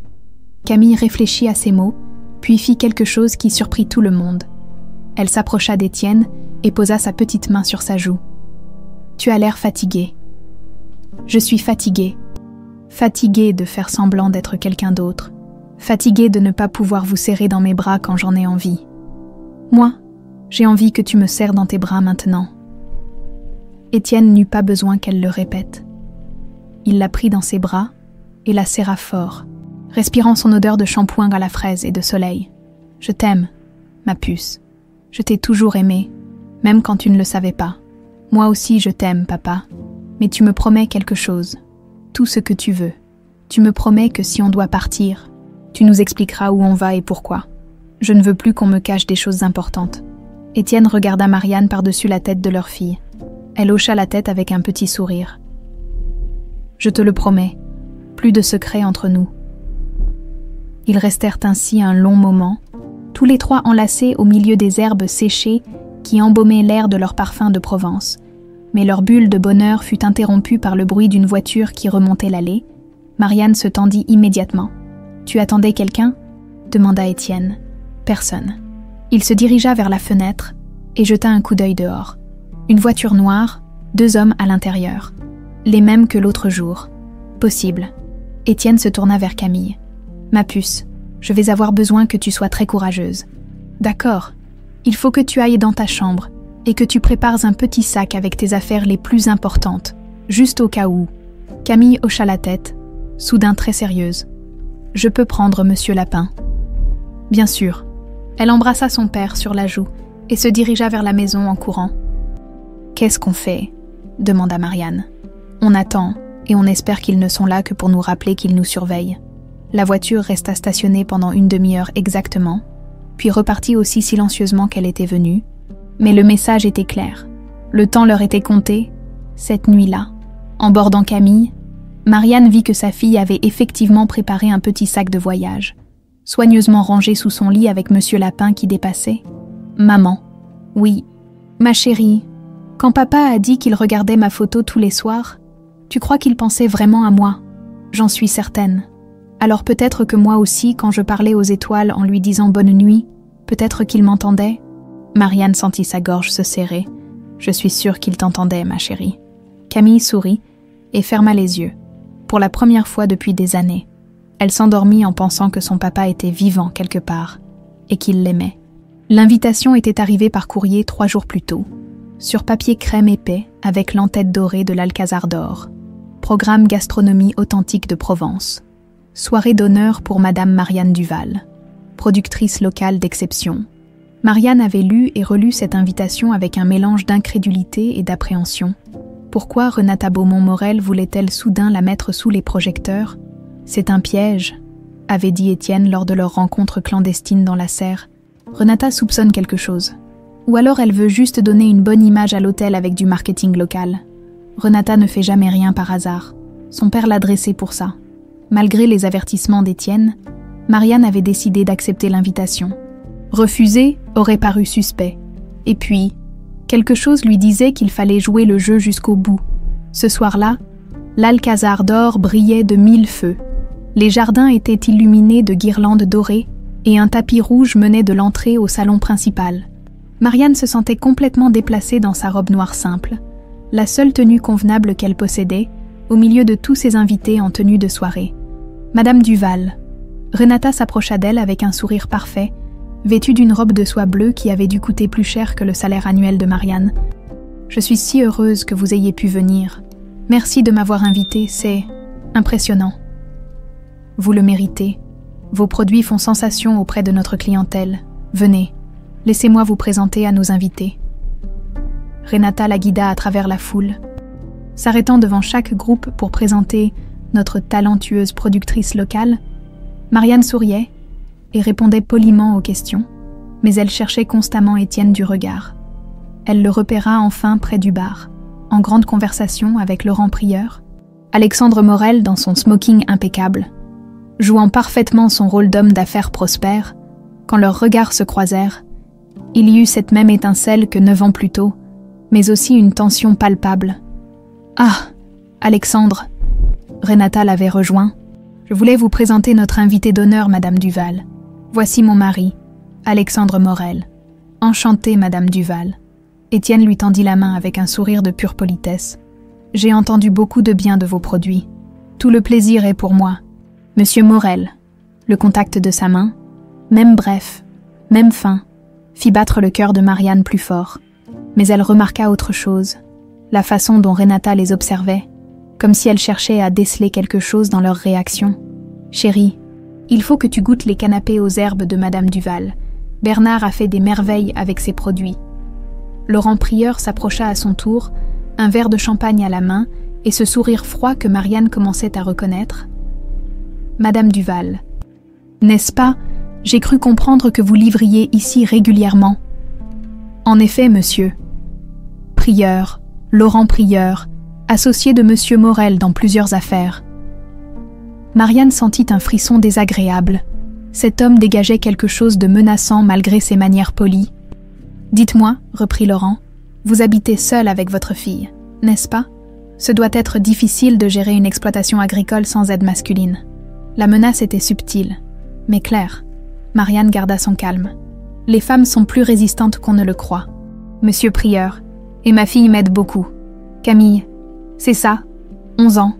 Camille réfléchit à ces mots, puis fit quelque chose qui surprit tout le monde. Elle s'approcha d'Étienne et posa sa petite main sur sa joue. Tu as l'air fatigué. Je suis fatiguée. Fatiguée de faire semblant d'être quelqu'un d'autre. Fatiguée de ne pas pouvoir vous serrer dans mes bras quand j'en ai envie. Moi, j'ai envie que tu me serres dans tes bras maintenant. Étienne n'eut pas besoin qu'elle le répète. Il la prit dans ses bras et la serra fort, respirant son odeur de shampoing à la fraise et de soleil. Je t'aime, ma puce. Je t'ai toujours aimée, même quand tu ne le savais pas. Moi aussi je t'aime, papa. Mais tu me promets quelque chose. Tout ce que tu veux. Tu me promets que si on doit partir, tu nous expliqueras où on va et pourquoi. Je ne veux plus qu'on me cache des choses importantes. Étienne regarda Marianne par-dessus la tête de leur fille. Elle hocha la tête avec un petit sourire. Je te le promets, plus de secrets entre nous. Ils restèrent ainsi un long moment, tous les 3 enlacés au milieu des herbes séchées qui embaumaient l'air de leur parfum de Provence. Mais leur bulle de bonheur fut interrompue par le bruit d'une voiture qui remontait l'allée. Marianne se tendit immédiatement. « Tu attendais quelqu'un » demanda Étienne. « Personne. » Il se dirigea vers la fenêtre et jeta un coup d'œil dehors. Une voiture noire, 2 hommes à l'intérieur. Les mêmes que l'autre jour. Possible. Étienne se tourna vers Camille. « Ma puce, je vais avoir besoin que tu sois très courageuse. »« D'accord. Il faut que tu ailles dans ta chambre et que tu prépares un petit sac avec tes affaires les plus importantes, juste au cas où. » Camille hocha la tête, soudain très sérieuse. « Je peux prendre Monsieur Lapin. » « Bien sûr. » Elle embrassa son père sur la joue et se dirigea vers la maison en courant. « Qu'est-ce qu'on fait » demanda Marianne. « On attend et on espère qu'ils ne sont là que pour nous rappeler qu'ils nous surveillent. » La voiture resta stationnée pendant une demi-heure exactement, puis repartit aussi silencieusement qu'elle était venue. Mais le message était clair. Le temps leur était compté, cette nuit-là. En bordant Camille, Marianne vit que sa fille avait effectivement préparé un petit sac de voyage, soigneusement rangé sous son lit avec Monsieur Lapin qui dépassait. « Maman, oui, ma chérie, quand papa a dit qu'il regardait ma photo tous les soirs, tu crois qu'il pensait vraiment à moi? J'en suis certaine. Alors peut-être que moi aussi, quand je parlais aux étoiles en lui disant bonne nuit, peut-être qu'il m'entendait. » Marianne sentit sa gorge se serrer. « Je suis sûre qu'il t'entendait, ma chérie. » Camille sourit et ferma les yeux, pour la première fois depuis des années. Elle s'endormit en pensant que son papa était vivant quelque part et qu'il l'aimait. L'invitation était arrivée par courrier 3 jours plus tôt, sur papier crème épais avec l'entête dorée de l'Alcazar d'or. Programme gastronomie authentique de Provence. Soirée d'honneur pour Madame Marianne Duval, productrice locale d'exception. Marianne avait lu et relu cette invitation avec un mélange d'incrédulité et d'appréhension. Pourquoi Renata Beaumont-Morel voulait-elle soudain la mettre sous les projecteurs ? C'est un piège, avait dit Étienne lors de leur rencontre clandestine dans la serre. Renata soupçonne quelque chose. Ou alors elle veut juste donner une bonne image à l'hôtel avec du marketing local. Renata ne fait jamais rien par hasard. Son père l'a dressée pour ça. Malgré les avertissements d'Étienne, Marianne avait décidé d'accepter l'invitation. Refuser aurait paru suspect. Et puis, quelque chose lui disait qu'il fallait jouer le jeu jusqu'au bout. Ce soir-là, l'Alcazar d'or brillait de 1000 feux. Les jardins étaient illuminés de guirlandes dorées et un tapis rouge menait de l'entrée au salon principal. Marianne se sentait complètement déplacée dans sa robe noire simple, la seule tenue convenable qu'elle possédait, au milieu de tous ses invités en tenue de soirée. Madame Duval. Renata s'approcha d'elle avec un sourire parfait, vêtue d'une robe de soie bleue qui avait dû coûter plus cher que le salaire annuel de Marianne. « Je suis si heureuse que vous ayez pu venir. Merci de m'avoir invitée, c'est impressionnant. Vous le méritez. Vos produits font sensation auprès de notre clientèle. Venez, laissez-moi vous présenter à nos invités. Renata la guida à travers la foule, s'arrêtant devant chaque groupe pour présenter notre talentueuse productrice locale. Marianne souriait et répondait poliment aux questions, mais elle cherchait constamment Étienne du regard. Elle le repéra enfin près du bar, en grande conversation avec Laurent Prieur, Alexandre Morel dans son smoking impeccable, jouant parfaitement son rôle d'homme d'affaires prospère. Quand leurs regards se croisèrent, il y eut cette même étincelle que 9 ans plus tôt, mais aussi une tension palpable. « Ah, Alexandre !» Renata l'avait rejoint. « Je voulais vous présenter notre invité d'honneur, Madame Duval. Voici mon mari, Alexandre Morel. Enchantée, Madame Duval. » Étienne lui tendit la main avec un sourire de pure politesse. « J'ai entendu beaucoup de bien de vos produits. Tout le plaisir est pour moi. Monsieur Morel. » Le contact de sa main, même bref, même fin, fit battre le cœur de Marianne plus fort. Mais elle remarqua autre chose, la façon dont Renata les observait, comme si elle cherchait à déceler quelque chose dans leur réaction. « Chérie, il faut que tu goûtes les canapés aux herbes de Madame Duval. Bernard a fait des merveilles avec ses produits. » Laurent Prieur s'approcha à son tour, un verre de champagne à la main et ce sourire froid que Marianne commençait à reconnaître. « Madame Duval, n'est-ce pas, j'ai cru comprendre que vous livriez ici régulièrement. » « En effet, monsieur. Prieur, Laurent Prieur, associé de monsieur Morel dans plusieurs affaires. » Marianne sentit un frisson désagréable. Cet homme dégageait quelque chose de menaçant malgré ses manières polies. « Dites-moi, reprit Laurent, vous habitez seul avec votre fille, n'est-ce pas? Ce doit être difficile de gérer une exploitation agricole sans aide masculine. » La menace était subtile, mais claire. Marianne garda son calme. Les femmes sont plus résistantes qu'on ne le croit. Monsieur Prieur, et ma fille m'aide beaucoup. Camille, c'est ça, 11 ans,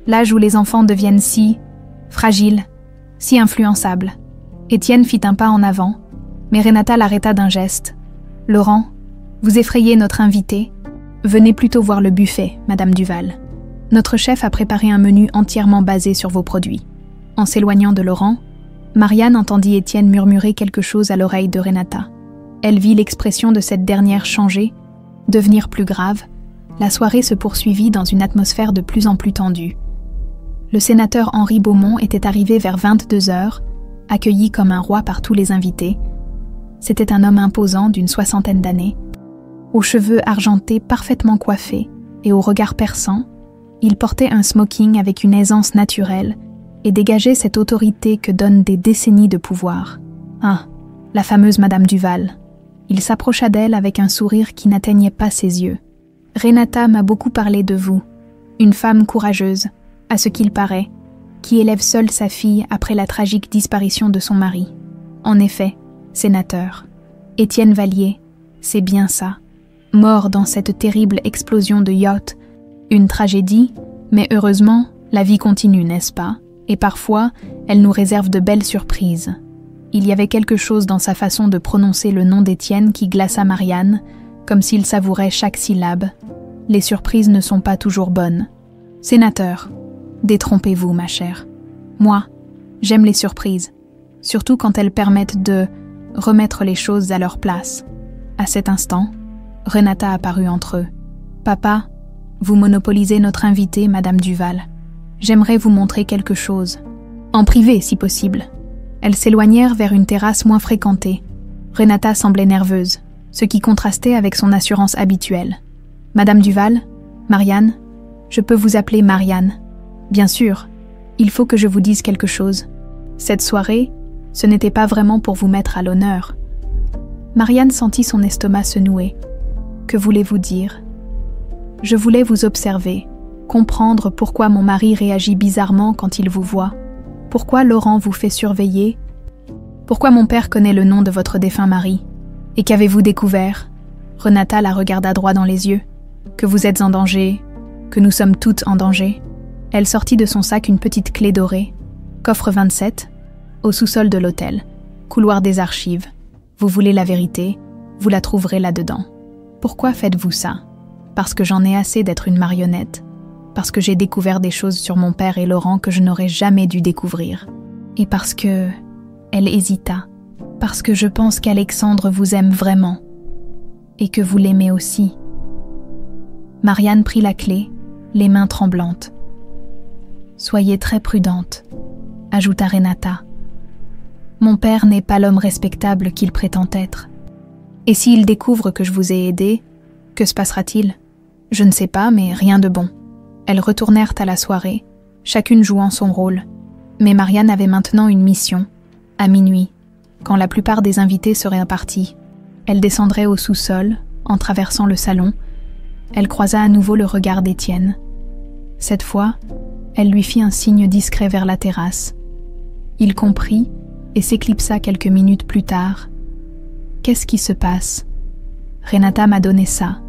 l'âge où les enfants deviennent si fragiles, si influençables. Étienne fit un pas en avant, mais Renata l'arrêta d'un geste. Laurent, vous effrayez notre invité. Venez plutôt voir le buffet, Madame Duval. Notre chef a préparé un menu entièrement basé sur vos produits. En s'éloignant de Laurent, Marianne entendit Étienne murmurer quelque chose à l'oreille de Renata. Elle vit l'expression de cette dernière changer, devenir plus grave. La soirée se poursuivit dans une atmosphère de plus en plus tendue. Le sénateur Henri Beaumont était arrivé vers 22h, accueilli comme un roi par tous les invités. C'était un homme imposant d'une 60aine d'années. Aux cheveux argentés parfaitement coiffés et au regard perçant, il portait un smoking avec une aisance naturelle et dégageait cette autorité que donnent des décennies de pouvoir. Ah, la fameuse Madame Duval. Il s'approcha d'elle avec un sourire qui n'atteignait pas ses yeux. « Renata m'a beaucoup parlé de vous, une femme courageuse, à ce qu'il paraît, qui élève seule sa fille après la tragique disparition de son mari. En effet, sénateur, Étienne Vallier, c'est bien ça, mort dans cette terrible explosion de yacht, une tragédie, mais heureusement, la vie continue, n'est-ce pas? Et parfois, elle nous réserve de belles surprises. » Il y avait quelque chose dans sa façon de prononcer le nom d'Étienne qui glaça Marianne, comme s'il savourait chaque syllabe. Les surprises ne sont pas toujours bonnes. « Sénateur, détrompez-vous, ma chère. Moi, j'aime les surprises, surtout quand elles permettent de remettre les choses à leur place. » À cet instant, Renata apparut entre eux. « Papa, vous monopolisez notre invitée, Madame Duval. J'aimerais vous montrer quelque chose. En privé, si possible. » Elles s'éloignèrent vers une terrasse moins fréquentée. Renata semblait nerveuse, ce qui contrastait avec son assurance habituelle. « Madame Duval, Marianne, je peux vous appeler Marianne. Bien sûr, il faut que je vous dise quelque chose. Cette soirée, ce n'était pas vraiment pour vous mettre à l'honneur. » Marianne sentit son estomac se nouer. « Que voulez-vous dire ? » « Je voulais vous observer, comprendre pourquoi mon mari réagit bizarrement quand il vous voit. Pourquoi Laurent vous fait surveiller? Pourquoi mon père connaît le nom de votre défunt mari? Et qu'avez-vous découvert? » Renata la regarda droit dans les yeux. « Que vous êtes en danger, que nous sommes toutes en danger. » Elle sortit de son sac une petite clé dorée. « Coffre 27, au sous-sol de l'hôtel, couloir des archives. Vous voulez la vérité, vous la trouverez là-dedans. Pourquoi faites-vous ça? parce que j'en ai assez d'être une marionnette, parce que j'ai découvert des choses sur mon père et Laurent que je n'aurais jamais dû découvrir, et parce que... Elle hésita, parce que je pense qu'Alexandre vous aime vraiment, et que vous l'aimez aussi. Marianne prit la clé, les mains tremblantes. « Soyez très prudente », ajouta Renata. « Mon père n'est pas l'homme respectable qu'il prétend être. Et s'il découvre que je vous ai aidé, que se passera-t-il ? Je ne sais pas, mais rien de bon. » Elles retournèrent à la soirée, chacune jouant son rôle. Mais Marianne avait maintenant une mission, à minuit, quand la plupart des invités seraient partis. Elle descendrait au sous-sol, en traversant le salon. Elle croisa à nouveau le regard d'Étienne. Cette fois, elle lui fit un signe discret vers la terrasse. Il comprit et s'éclipsa quelques minutes plus tard. « Qu'est-ce qui se passe ? Renata m'a donné ça. »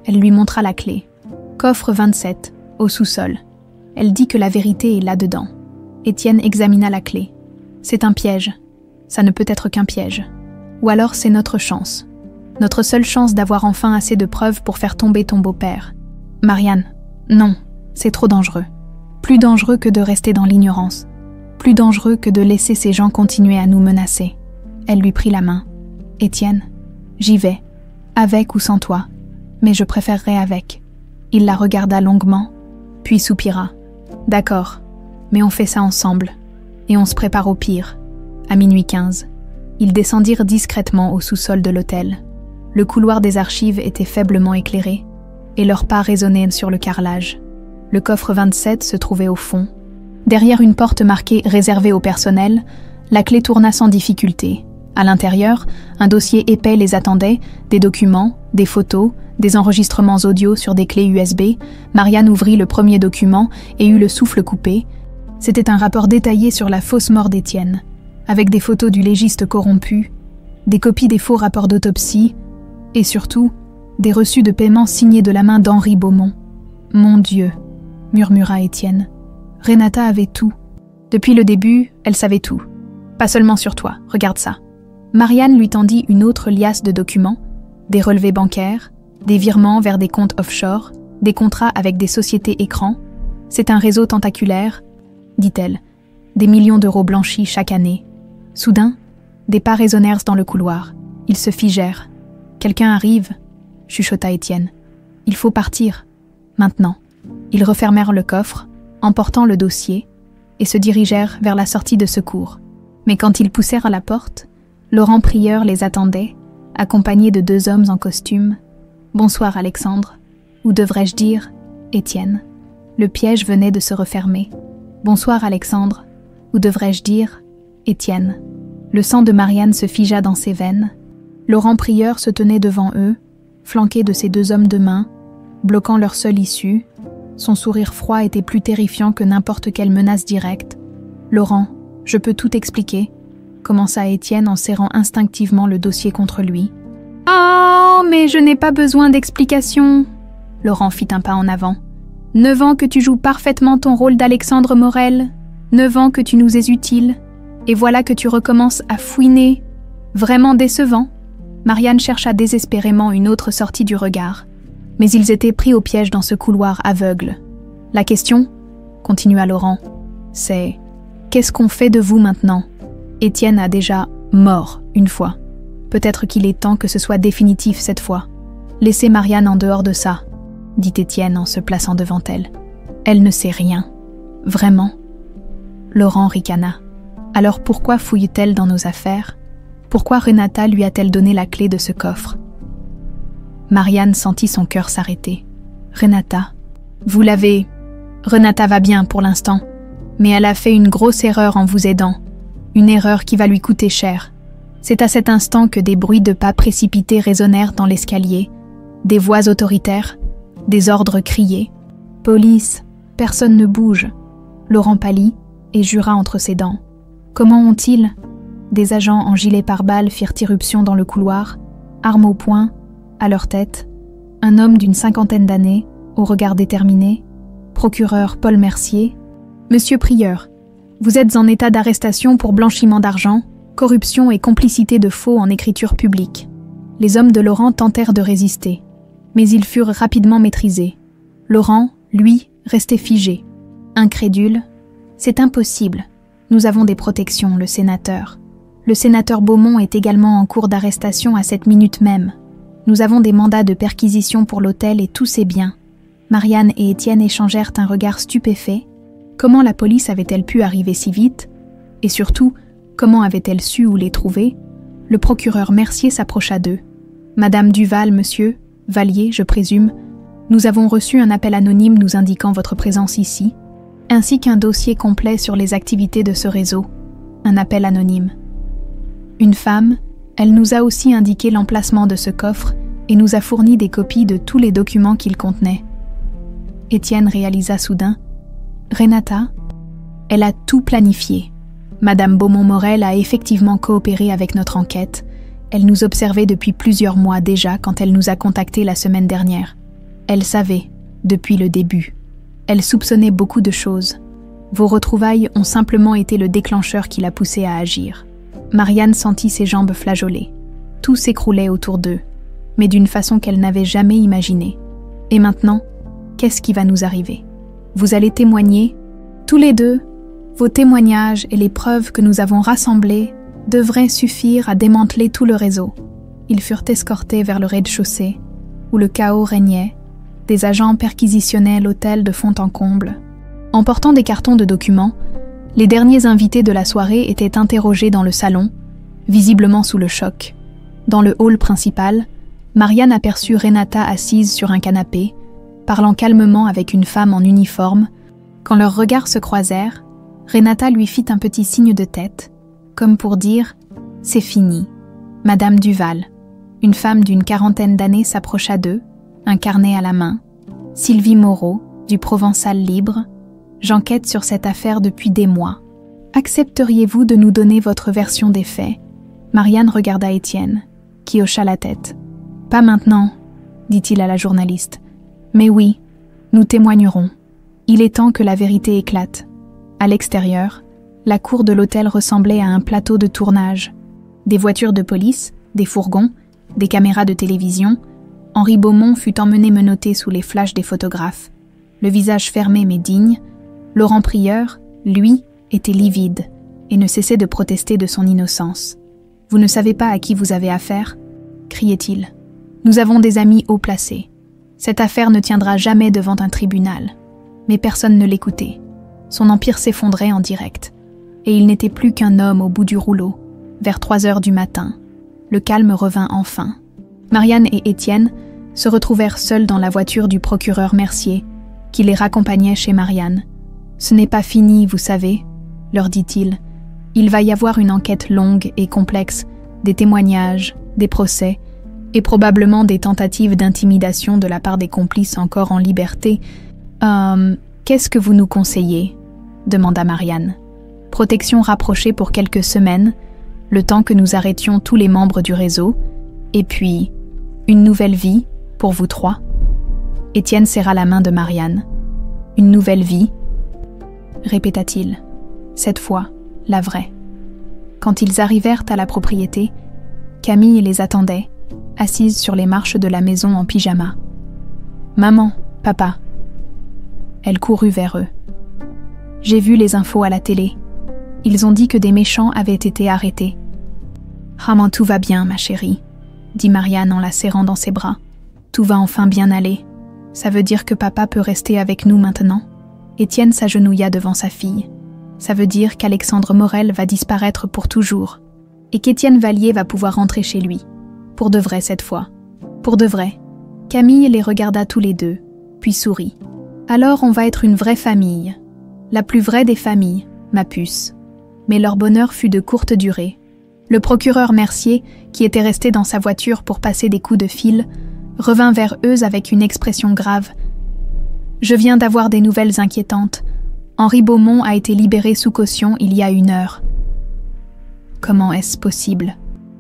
Elle lui montra la clé. « Coffre 27, au sous-sol. » Elle dit que la vérité est là-dedans. Étienne examina la clé. « C'est un piège. Ça ne peut être qu'un piège. Ou alors c'est notre chance. Notre seule chance d'avoir enfin assez de preuves pour faire tomber ton beau-père. Marianne, non, c'est trop dangereux. Plus dangereux que de rester dans l'ignorance. Plus dangereux que de laisser ces gens continuer à nous menacer. » Elle lui prit la main. « Étienne, j'y vais, avec ou sans toi, mais je préférerais avec. » Il la regarda longuement, puis soupira. « D'accord, mais on fait ça ensemble, et on se prépare au pire. » À minuit 15, ils descendirent discrètement au sous-sol de l'hôtel. Le couloir des archives était faiblement éclairé, et leurs pas résonnaient sur le carrelage. Le coffre 27 se trouvait au fond. Derrière une porte marquée « Réservée au personnel », la clé tourna sans difficulté. À l'intérieur, un dossier épais les attendait, des documents, des photos, des enregistrements audio sur des clés USB. Marianne ouvrit le premier document et eut le souffle coupé. C'était un rapport détaillé sur la fausse mort d'Étienne, avec des photos du légiste corrompu, des copies des faux rapports d'autopsie, et surtout, des reçus de paiement signés de la main d'Henri Beaumont. « Mon Dieu !» murmura Étienne. Renata avait tout. Depuis le début, elle savait tout. Pas seulement sur toi, regarde ça. Marianne lui tendit une autre liasse de documents, des relevés bancaires, des virements vers des comptes offshore, des contrats avec des sociétés écrans. C'est un réseau tentaculaire, dit-elle, des millions d'euros blanchis chaque année. Soudain, des pas résonnèrent dans le couloir. Ils se figèrent. « Quelqu'un arrive » chuchota Étienne. « Il faut partir. Maintenant. » Ils refermèrent le coffre, emportant le dossier, et se dirigèrent vers la sortie de secours. Mais quand ils poussèrent à la porte, Laurent Prieur les attendait, accompagné de 2 hommes en costume. « Bonsoir Alexandre. Ou devrais-je dire, Étienne. » Le piège venait de se refermer. « Bonsoir Alexandre. Ou devrais-je dire, Étienne. » Le sang de Marianne se figea dans ses veines. Laurent Prieur se tenait devant eux, flanqué de ses 2 hommes de main, bloquant leur seule issue. Son sourire froid était plus terrifiant que n'importe quelle menace directe. « Laurent, je peux tout expliquer », commença Étienne en serrant instinctivement le dossier contre lui. « Oh, mais je n'ai pas besoin d'explications !» Laurent fit un pas en avant. « 9 ans que tu joues parfaitement ton rôle d'Alexandre Morel, 9 ans que tu nous es utile, et voilà que tu recommences à fouiner. Vraiment décevant !» Marianne chercha désespérément une autre sortie du regard. Mais ils étaient pris au piège dans ce couloir aveugle. « La question, » continua Laurent, « c'est « qu'est-ce qu'on fait de vous maintenant ?» Étienne a déjà mort une fois. Peut-être qu'il est temps que ce soit définitif cette fois. « Laissez Marianne en dehors de ça, » dit Étienne en se plaçant devant elle. « Elle ne sait rien. Vraiment ?» Laurent ricana. « Alors pourquoi fouille-t-elle dans nos affaires ? Pourquoi Renata lui a-t-elle donné la clé de ce coffre ?» Marianne sentit son cœur s'arrêter. « Renata, vous l'avez... Renata va bien pour l'instant, mais elle a fait une grosse erreur en vous aidant. Une erreur qui va lui coûter cher. » C'est à cet instant que des bruits de pas précipités résonnèrent dans l'escalier, des voix autoritaires, des ordres criés. « Police, personne ne bouge. » Laurent pâlit et jura entre ses dents. « Comment ont-ils » Des agents en gilet pare-balles firent irruption dans le couloir, armes au poing, à leur tête, un homme d'une 50aine d'années, au regard déterminé, procureur Paul Mercier. « Monsieur Prieur, vous êtes en état d'arrestation pour blanchiment d'argent, corruption et complicité de faux en écriture publique. » Les hommes de Laurent tentèrent de résister. Mais ils furent rapidement maîtrisés. Laurent, lui, restait figé. Incrédule. « C'est impossible. Nous avons des protections, le sénateur. Le sénateur Beaumont est également en cours d'arrestation à cette minute même. Nous avons des mandats de perquisition pour l'hôtel et tous ses biens. » Marianne et Étienne échangèrent un regard stupéfait. Comment la police avait-elle pu arriver si vite? Et surtout, comment avait-elle su où les trouver? Le procureur Mercier s'approcha d'eux. « Madame Duval, monsieur, Vallier, je présume, nous avons reçu un appel anonyme nous indiquant votre présence ici, ainsi qu'un dossier complet sur les activités de ce réseau. Un appel anonyme. Une femme, elle nous a aussi indiqué l'emplacement de ce coffre et nous a fourni des copies de tous les documents qu'il contenait. » Étienne réalisa soudain. « Renata, elle a tout planifié. Madame Beaumont-Morel a effectivement coopéré avec notre enquête. Elle nous observait depuis plusieurs mois déjà quand elle nous a contactés la semaine dernière. Elle savait, depuis le début. Elle soupçonnait beaucoup de choses. Vos retrouvailles ont simplement été le déclencheur qui l'a poussée à agir. » Marianne sentit ses jambes flageoler. Tout s'écroulait autour d'eux, mais d'une façon qu'elle n'avait jamais imaginée. Et maintenant, qu'est-ce qui va nous arriver? Vous allez témoigner, tous les deux. Vos témoignages et les preuves que nous avons rassemblées devraient suffire à démanteler tout le réseau. Ils furent escortés vers le rez-de-chaussée, où le chaos régnait. Des agents perquisitionnaient l'hôtel de fond en comble. En portant des cartons de documents, les derniers invités de la soirée étaient interrogés dans le salon, visiblement sous le choc. Dans le hall principal, Marianne aperçut Renata assise sur un canapé, parlant calmement avec une femme en uniforme. Quand leurs regards se croisèrent, Renata lui fit un petit signe de tête, comme pour dire « C'est fini ». Madame Duval, une femme d'une quarantaine d'années, s'approcha d'eux, un carnet à la main. « Sylvie Moreau, du Provençal Libre, j'enquête sur cette affaire depuis des mois. Accepteriez-vous de nous donner votre version des faits ?» Marianne regarda Étienne, qui hocha la tête. « Pas maintenant, » dit-il à la journaliste. « Mais oui, nous témoignerons. Il est temps que la vérité éclate. » À l'extérieur, la cour de l'hôtel ressemblait à un plateau de tournage. Des voitures de police, des fourgons, des caméras de télévision. Henri Beaumont fut emmené menotté sous les flashs des photographes. Le visage fermé mais digne, Laurent Prieur, lui, était livide et ne cessait de protester de son innocence. « Vous ne savez pas à qui vous avez affaire ?» criait-il. « Nous avons des amis haut placés. Cette affaire ne tiendra jamais devant un tribunal. » Mais personne ne l'écoutait. Son empire s'effondrait en direct. Et il n'était plus qu'un homme au bout du rouleau. Vers 3 heures du matin, le calme revint enfin. Marianne et Étienne se retrouvèrent seuls dans la voiture du procureur Mercier, qui les raccompagnait chez Marianne. « Ce n'est pas fini, vous savez, » leur dit-il. « Il va y avoir une enquête longue et complexe, des témoignages, des procès, et probablement des tentatives d'intimidation de la part des complices encore en liberté. Qu'est-ce que vous nous conseillez ?» demanda Marianne. « Protection rapprochée pour quelques semaines, le temps que nous arrêtions tous les membres du réseau, et puis une nouvelle vie pour vous trois. » Étienne serra la main de Marianne. « Une nouvelle vie ?» répéta-t-il. Cette fois, la vraie. Quand ils arrivèrent à la propriété, Camille les attendait, assise sur les marches de la maison en pyjama. « Maman, papa. » Elle courut vers eux. « J'ai vu les infos à la télé. Ils ont dit que des méchants avaient été arrêtés. »« Maman, tout va bien, ma chérie, » dit Marianne en la serrant dans ses bras. « Tout va enfin bien aller. Ça veut dire que papa peut rester avec nous maintenant. » Étienne s'agenouilla devant sa fille. « Ça veut dire qu'Alexandre Morel va disparaître pour toujours, et qu'Étienne Vallier va pouvoir rentrer chez lui. Pour de vrai cette fois. Pour de vrai. » Camille les regarda tous les deux, puis sourit. « Alors on va être une vraie famille. La plus vraie des familles, ma puce. » Mais leur bonheur fut de courte durée. Le procureur Mercier, qui était resté dans sa voiture pour passer des coups de fil, revint vers eux avec une expression grave. « Je viens d'avoir des nouvelles inquiétantes. Henri Beaumont a été libéré sous caution il y a 1 heure. » « Comment est-ce possible ? »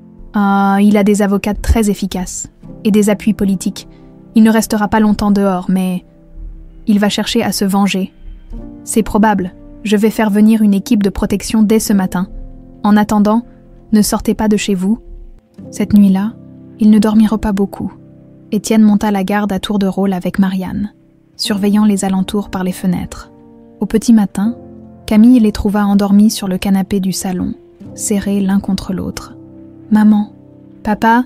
« Ah, il a des avocats très efficaces et des appuis politiques. Il ne restera pas longtemps dehors, mais il va chercher à se venger. C'est probable. Je vais faire venir une équipe de protection dès ce matin. En attendant, ne sortez pas de chez vous. » Cette nuit-là, ils ne dormirent pas beaucoup. Étienne monta la garde à tour de rôle avec Marianne, surveillant les alentours par les fenêtres. Au petit matin, Camille les trouva endormis sur le canapé du salon, serrés l'un contre l'autre. « Maman, papa,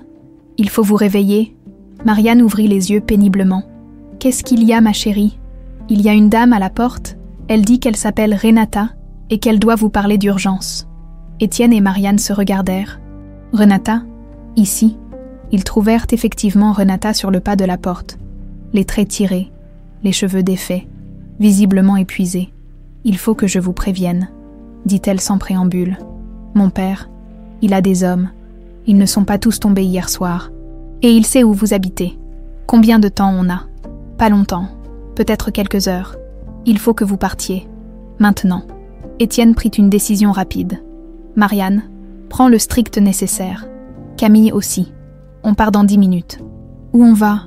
il faut vous réveiller. » Marianne ouvrit les yeux péniblement. « Qu'est-ce qu'il y a, ma chérie ? Il y a une dame à la porte. Elle dit qu'elle s'appelle Renata et qu'elle doit vous parler d'urgence. » Étienne et Marianne se regardèrent. « Renata, ici. » Ils trouvèrent effectivement Renata sur le pas de la porte, les traits tirés, les cheveux défaits, visiblement épuisés. « Il faut que je vous prévienne, » dit-elle sans préambule. « Mon père, il a des hommes. Ils ne sont pas tous tombés hier soir. Et il sait où vous habitez. Combien de temps on a ? Pas longtemps, peut-être quelques heures. Il faut que vous partiez. Maintenant. » Étienne prit une décision rapide. « Marianne, prends le strict nécessaire. Camille aussi. On part dans 10 minutes. » « Où on va ?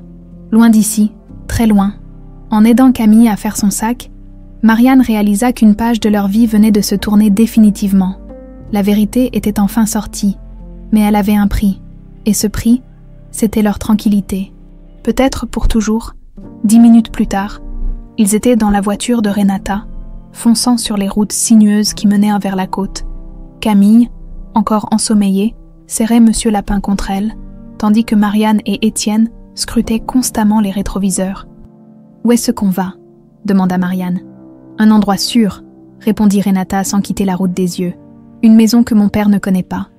Loin d'ici, très loin. » En aidant Camille à faire son sac, Marianne réalisa qu'une page de leur vie venait de se tourner définitivement. La vérité était enfin sortie, mais elle avait un prix. Et ce prix, c'était leur tranquillité. Peut-être pour toujours, 10 minutes plus tard, ils étaient dans la voiture de Renata, fonçant sur les routes sinueuses qui menaient vers la côte. Camille, encore ensommeillée, serrait Monsieur Lapin contre elle, tandis que Marianne et Étienne scrutaient constamment les rétroviseurs. « Où est-ce qu'on va ?» demanda Marianne. « Un endroit sûr, » répondit Renata sans quitter la route des yeux. « Une maison que mon père ne connaît pas. »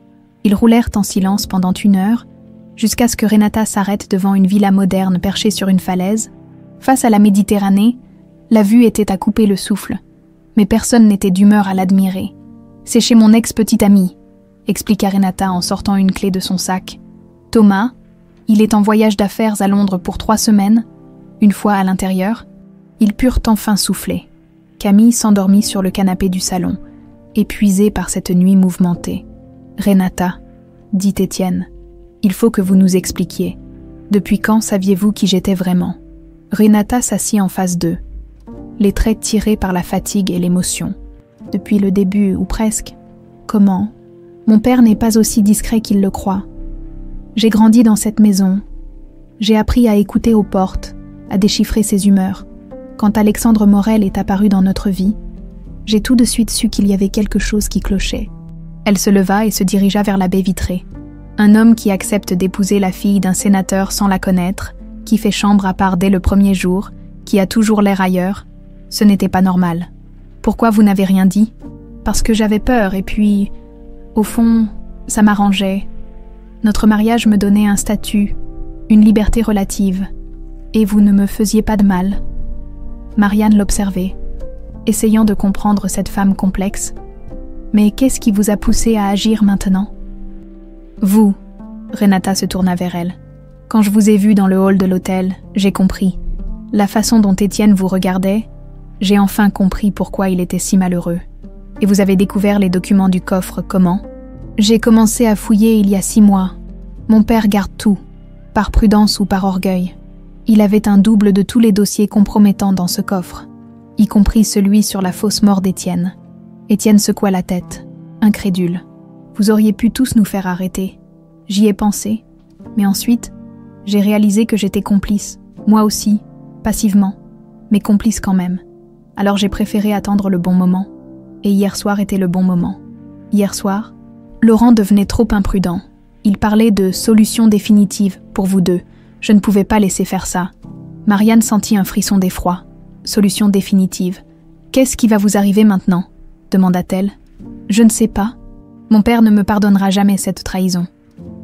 Ils roulèrent en silence pendant 1 heure, jusqu'à ce que Renata s'arrête devant une villa moderne perchée sur une falaise. Face à la Méditerranée, la vue était à couper le souffle, mais personne n'était d'humeur à l'admirer. « C'est chez mon ex-petite amie », expliqua Renata en sortant une clé de son sac. « Thomas, il est en voyage d'affaires à Londres pour 3 semaines. » Une fois à l'intérieur, ils purent enfin souffler. Camille s'endormit sur le canapé du salon, épuisée par cette nuit mouvementée. « Renata, » dit Étienne, « il faut que vous nous expliquiez. Depuis quand saviez-vous qui j'étais vraiment ?» Renata s'assit en face d'eux, les traits tirés par la fatigue et l'émotion. « Depuis le début, ou presque. Comment ? Mon père n'est pas aussi discret qu'il le croit. J'ai grandi dans cette maison. J'ai appris à écouter aux portes, à déchiffrer ses humeurs. Quand Alexandre Morel est apparu dans notre vie, j'ai tout de suite su qu'il y avait quelque chose qui clochait. » Elle se leva et se dirigea vers la baie vitrée. Un homme qui accepte d'épouser la fille d'un sénateur sans la connaître, qui fait chambre à part dès le premier jour, qui a toujours l'air ailleurs, ce n'était pas normal. « Pourquoi vous n'avez rien dit ? » « Parce que j'avais peur et puis, au fond, ça m'arrangeait. Notre mariage me donnait un statut, une liberté relative, et vous ne me faisiez pas de mal. » Marianne l'observait, essayant de comprendre cette femme complexe. « Mais qu'est-ce qui vous a poussé à agir maintenant ?»« Vous, » Renata se tourna vers elle. « Quand je vous ai vu dans le hall de l'hôtel, j'ai compris. La façon dont Étienne vous regardait, j'ai enfin compris pourquoi il était si malheureux. Et vous avez découvert les documents du coffre comment ? J'ai commencé à fouiller il y a 6 mois. Mon père garde tout, par prudence ou par orgueil. Il avait un double de tous les dossiers compromettants dans ce coffre, y compris celui sur la fausse mort d'Étienne. » Étienne secoua la tête, incrédule. « Vous auriez pu tous nous faire arrêter. J'y ai pensé, mais ensuite, j'ai réalisé que j'étais complice, moi aussi, passivement, mais complice quand même. Alors j'ai préféré attendre le bon moment. Et hier soir était le bon moment. Hier soir, Laurent devenait trop imprudent. Il parlait de solution définitive pour vous deux. Je ne pouvais pas laisser faire ça. » Marianne sentit un frisson d'effroi. « Solution définitive. Qu'est-ce qui va vous arriver maintenant ?» demanda-t-elle. « Je ne sais pas. Mon père ne me pardonnera jamais cette trahison.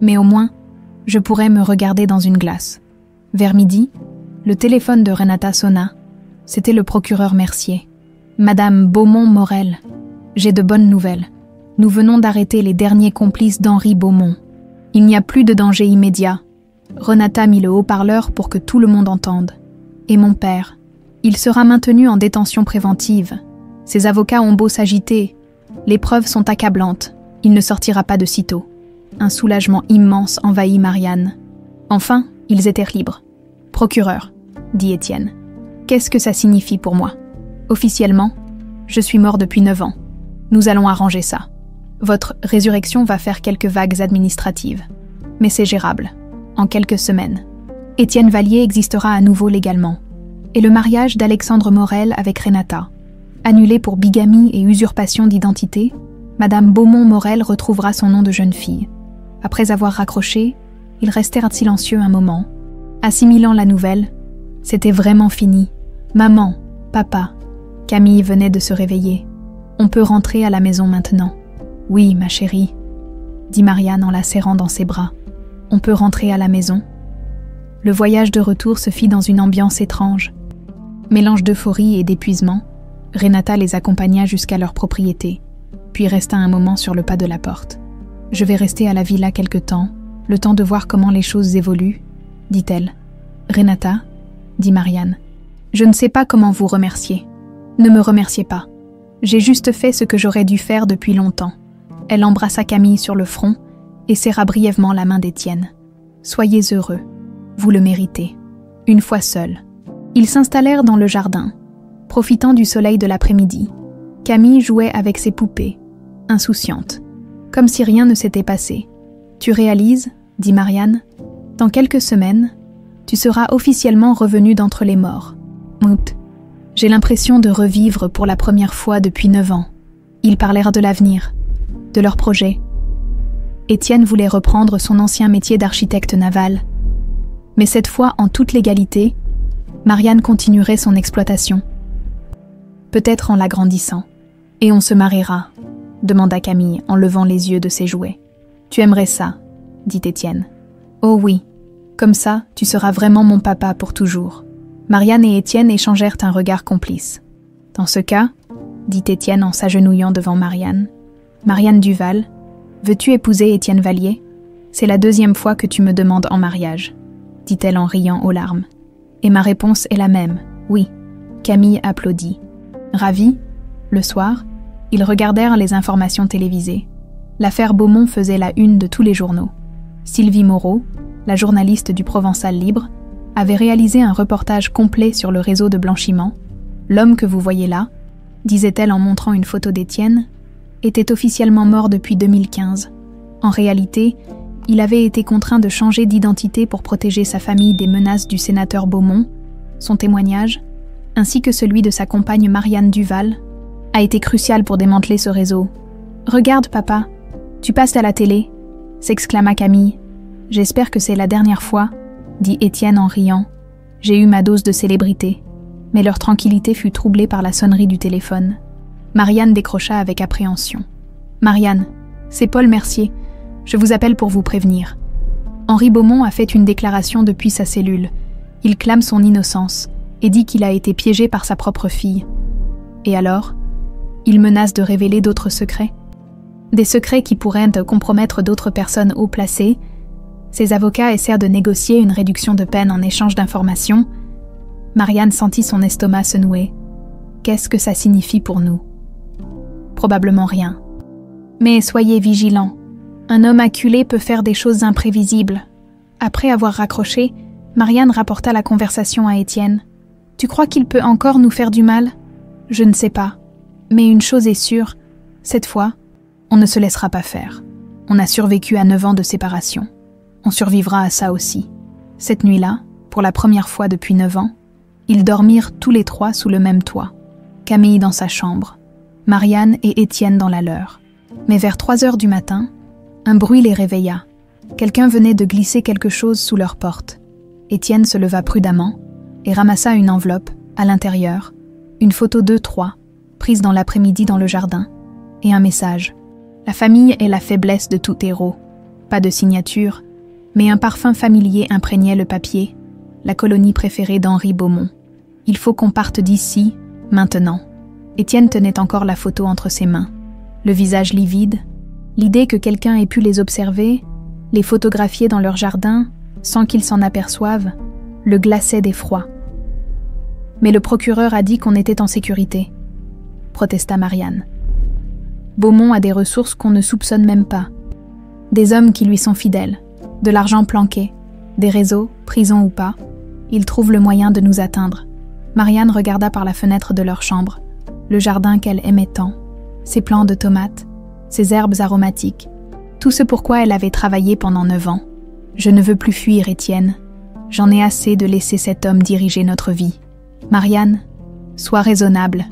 Mais au moins, je pourrais me regarder dans une glace. » Vers midi, le téléphone de Renata sonna. C'était le procureur Mercier. « Madame Beaumont-Morel, j'ai de bonnes nouvelles. Nous venons d'arrêter les derniers complices d'Henri Beaumont. Il n'y a plus de danger immédiat. » Renata mit le haut-parleur pour que tout le monde entende. « Et mon père, il sera maintenu en détention préventive. Ses avocats ont beau s'agiter. Les preuves sont accablantes. Il ne sortira pas de sitôt. » Un soulagement immense envahit Marianne. Enfin, ils étaient libres. « Procureur, » dit Étienne, « qu'est-ce que ça signifie pour moi ? Officiellement, je suis mort depuis 9 ans. Nous allons arranger ça. Votre résurrection va faire quelques vagues administratives. Mais c'est gérable. En quelques semaines. » Étienne Vallier existera à nouveau légalement, et le mariage d'Alexandre Morel avec Renata, annulé pour bigamie et usurpation d'identité, Madame Beaumont-Morel retrouvera son nom de jeune fille. Après avoir raccroché, ils restèrent silencieux un moment, assimilant la nouvelle. C'était vraiment fini. Maman, papa, Camille venait de se réveiller. On peut rentrer à la maison maintenant. Oui, ma chérie, dit Marianne en la serrant dans ses bras. On peut rentrer à la maison. Le voyage de retour se fit dans une ambiance étrange. Mélange d'euphorie et d'épuisement, Renata les accompagna jusqu'à leur propriété, puis resta un moment sur le pas de la porte. « Je vais rester à la villa quelque temps, le temps de voir comment les choses évoluent, » dit-elle. « Renata, » dit Marianne, « je ne sais pas comment vous remercier. Ne me remerciez pas. J'ai juste fait ce que j'aurais dû faire depuis longtemps. » Elle embrassa Camille sur le front et serra brièvement la main d'Étienne. « Soyez heureux. Vous le méritez. » Une fois seuls, ils s'installèrent dans le jardin, profitant du soleil de l'après-midi. Camille jouait avec ses poupées, insouciante, comme si rien ne s'était passé. « Tu réalises, » dit Marianne, « dans quelques semaines, tu seras officiellement revenu d'entre les morts. » J'ai l'impression de revivre pour la première fois depuis 9 ans. Ils parlèrent de l'avenir, de leurs projets. Étienne voulait reprendre son ancien métier d'architecte naval. Mais cette fois, en toute légalité, Marianne continuerait son exploitation. Peut-être en l'agrandissant. « Et on se mariera ?» demanda Camille en levant les yeux de ses jouets. « Tu aimerais ça ?» dit Étienne. « Oh oui, comme ça, tu seras vraiment mon papa pour toujours. » Marianne et Étienne échangèrent un regard complice. « Dans ce cas, » dit Étienne en s'agenouillant devant Marianne, « Marianne Duval, veux-tu épouser Étienne Vallier? C'est la 2e fois que tu me demandes en mariage, » dit-elle en riant aux larmes. « Et ma réponse est la même, oui. » Camille applaudit. Ravis, le soir, ils regardèrent les informations télévisées. L'affaire Beaumont faisait la une de tous les journaux. Sylvie Moreau, la journaliste du Provençal Libre, avait réalisé un reportage complet sur le réseau de blanchiment. L'homme que vous voyez là, disait-elle en montrant une photo d'Étienne, était officiellement mort depuis 2015. En réalité, il avait été contraint de changer d'identité pour protéger sa famille des menaces du sénateur Beaumont. Son témoignage, ainsi que celui de sa compagne Marianne Duval, a été crucial pour démanteler ce réseau. « Regarde, papa, tu passes à la télé » s'exclama Camille. « J'espère que c'est la dernière fois » dit Étienne en riant. « J'ai eu ma dose de célébrité. » Mais leur tranquillité fut troublée par la sonnerie du téléphone. Marianne décrocha avec appréhension. « Marianne, c'est Paul Mercier. Je vous appelle pour vous prévenir. Henri Beaumont a fait une déclaration depuis sa cellule. Il clame son innocence et dit qu'il a été piégé par sa propre fille. Et alors ? Il menace de révéler d'autres secrets. Des secrets qui pourraient compromettre d'autres personnes haut placées. Ses avocats essaient de négocier une réduction de peine en échange d'informations. » Marianne sentit son estomac se nouer. Qu'est-ce que ça signifie pour nous? Probablement rien. Mais soyez vigilants. Un homme acculé peut faire des choses imprévisibles. Après avoir raccroché, Marianne rapporta la conversation à Étienne. « Tu crois qu'il peut encore nous faire du mal? Je ne sais pas. Mais une chose est sûre, cette fois, on ne se laissera pas faire. On a survécu à 9 ans de séparation. On survivra à ça aussi. » Cette nuit-là, pour la première fois depuis 9 ans, ils dormirent tous les 3 sous le même toit. Camille dans sa chambre, Marianne et Étienne dans la leur. Mais vers 3 heures du matin, un bruit les réveilla. Quelqu'un venait de glisser quelque chose sous leur porte. Étienne se leva prudemment et ramassa une enveloppe, à l'intérieur, une photo d'eux 3, prise dans l'après-midi dans le jardin, et un message. La famille est la faiblesse de tout héros. Pas de signature, mais un parfum familier imprégnait le papier, la colonie préférée d'Henri Beaumont. Il faut qu'on parte d'ici, maintenant. Étienne tenait encore la photo entre ses mains, le visage livide. L'idée que quelqu'un ait pu les observer, les photographier dans leur jardin, sans qu'ils s'en aperçoivent, le glaçait d'effroi. « Mais le procureur a dit qu'on était en sécurité », protesta Marianne. « Beaumont a des ressources qu'on ne soupçonne même pas. Des hommes qui lui sont fidèles, de l'argent planqué, des réseaux, prison ou pas. Il trouve le moyen de nous atteindre. » Marianne regarda par la fenêtre de leur chambre, le jardin qu'elle aimait tant, ses plants de tomates, ses herbes aromatiques, tout ce pourquoi elle avait travaillé pendant 9 ans. « Je ne veux plus fuir, Étienne. J'en ai assez de laisser cet homme diriger notre vie. Marianne, sois raisonnable.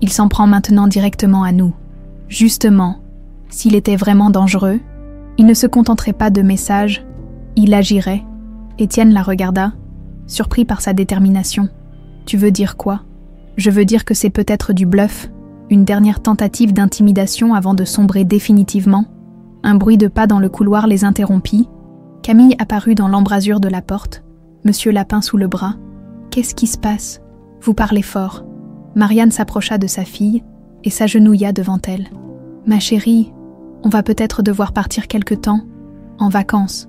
Il s'en prend maintenant directement à nous. Justement, s'il était vraiment dangereux, il ne se contenterait pas de messages, il agirait. Étienne la regarda, surpris par sa détermination. Tu veux dire quoi? Je veux dire que c'est peut-être du bluff, une dernière tentative d'intimidation avant de sombrer définitivement. Un bruit de pas dans le couloir les interrompit. Camille apparut dans l'embrasure de la porte, Monsieur Lapin sous le bras. Qu'est-ce qui se passe? Vous parlez fort. Marianne s'approcha de sa fille et s'agenouilla devant elle. Ma chérie, on va peut-être devoir partir quelque temps, en vacances.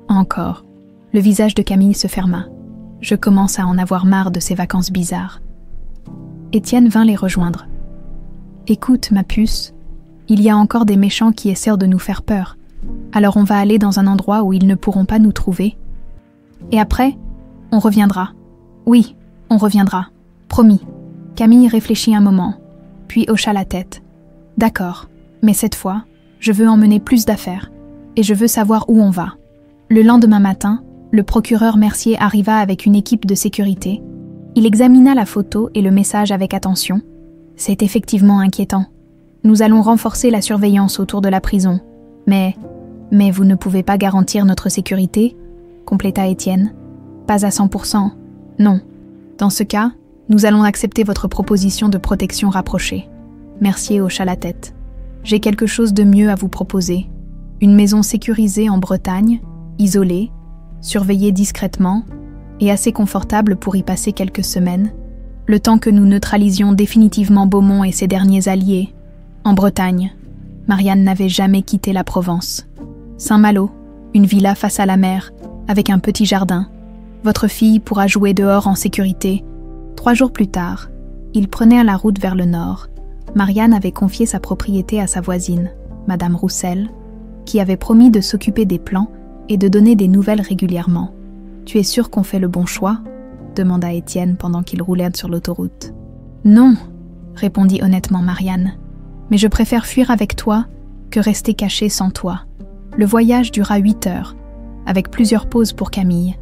Encore. Le visage de Camille se ferma. Je commence à en avoir marre de ces vacances bizarres. Étienne vint les rejoindre. Écoute, ma puce, il y a encore des méchants qui essaient de nous faire peur. Alors on va aller dans un endroit où ils ne pourront pas nous trouver. Et après, on reviendra. Oui, on reviendra. Promis. Camille réfléchit un moment, puis hocha la tête. D'accord, mais cette fois, je veux emmener plus d'affaires, et je veux savoir où on va. Le lendemain matin, le procureur Mercier arriva avec une équipe de sécurité. Il examina la photo et le message avec attention. C'est effectivement inquiétant. Nous allons renforcer la surveillance autour de la prison. Mais vous ne pouvez pas garantir notre sécurité, compléta Étienne. Pas à 100%, non. Dans ce cas, nous allons accepter votre proposition de protection rapprochée. Mercier hocha la tête. J'ai quelque chose de mieux à vous proposer. Une maison sécurisée en Bretagne, isolée, surveillée discrètement et assez confortable pour y passer quelques semaines, le temps que nous neutralisions définitivement Beaumont et ses derniers alliés. En Bretagne, Marianne n'avait jamais quitté la Provence. Saint-Malo, une villa face à la mer, avec un petit jardin. Votre fille pourra jouer dehors en sécurité. 3 jours plus tard, ils prenaient la route vers le nord. Marianne avait confié sa propriété à sa voisine, Madame Roussel, qui avait promis de s'occuper des plans et de donner des nouvelles régulièrement. « Tu es sûr qu'on fait le bon choix ?» demanda Étienne pendant qu'ils roulaient sur l'autoroute. « Non, » répondit honnêtement Marianne, « mais je préfère fuir avec toi que rester cachée sans toi. » Le voyage dura 8 heures, avec plusieurs pauses pour Camille.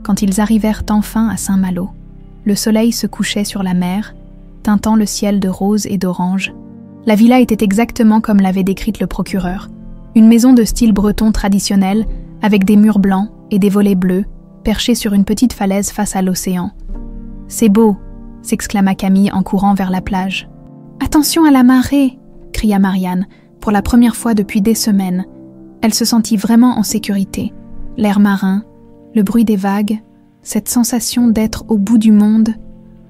Quand ils arrivèrent enfin à Saint-Malo, le soleil se couchait sur la mer, teintant le ciel de rose et d'orange. La villa était exactement comme l'avait décrite le procureur. Une maison de style breton traditionnel, avec des murs blancs et des volets bleus, perchée sur une petite falaise face à l'océan. « C'est beau !» s'exclama Camille en courant vers la plage. « Attention à la marée !» cria Marianne, pour la première fois depuis des semaines. Elle se sentit vraiment en sécurité. L'air marin, le bruit des vagues, cette sensation d'être au bout du monde,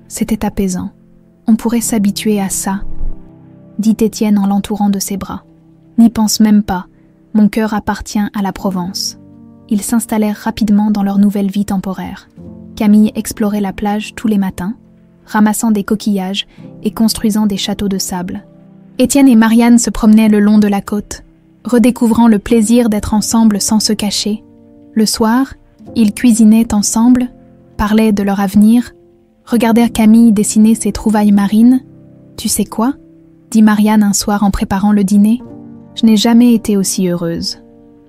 c'était apaisant. On pourrait s'habituer à ça, dit Étienne en l'entourant de ses bras. N'y pense même pas, mon cœur appartient à la Provence. Ils s'installèrent rapidement dans leur nouvelle vie temporaire. Camille explorait la plage tous les matins, ramassant des coquillages et construisant des châteaux de sable. Étienne et Marianne se promenaient le long de la côte, redécouvrant le plaisir d'être ensemble sans se cacher. Le soir, ils cuisinaient ensemble, parlaient de leur avenir, regardèrent Camille dessiner ses trouvailles marines. « Tu sais quoi ?» dit Marianne un soir en préparant le dîner. « Je n'ai jamais été aussi heureuse.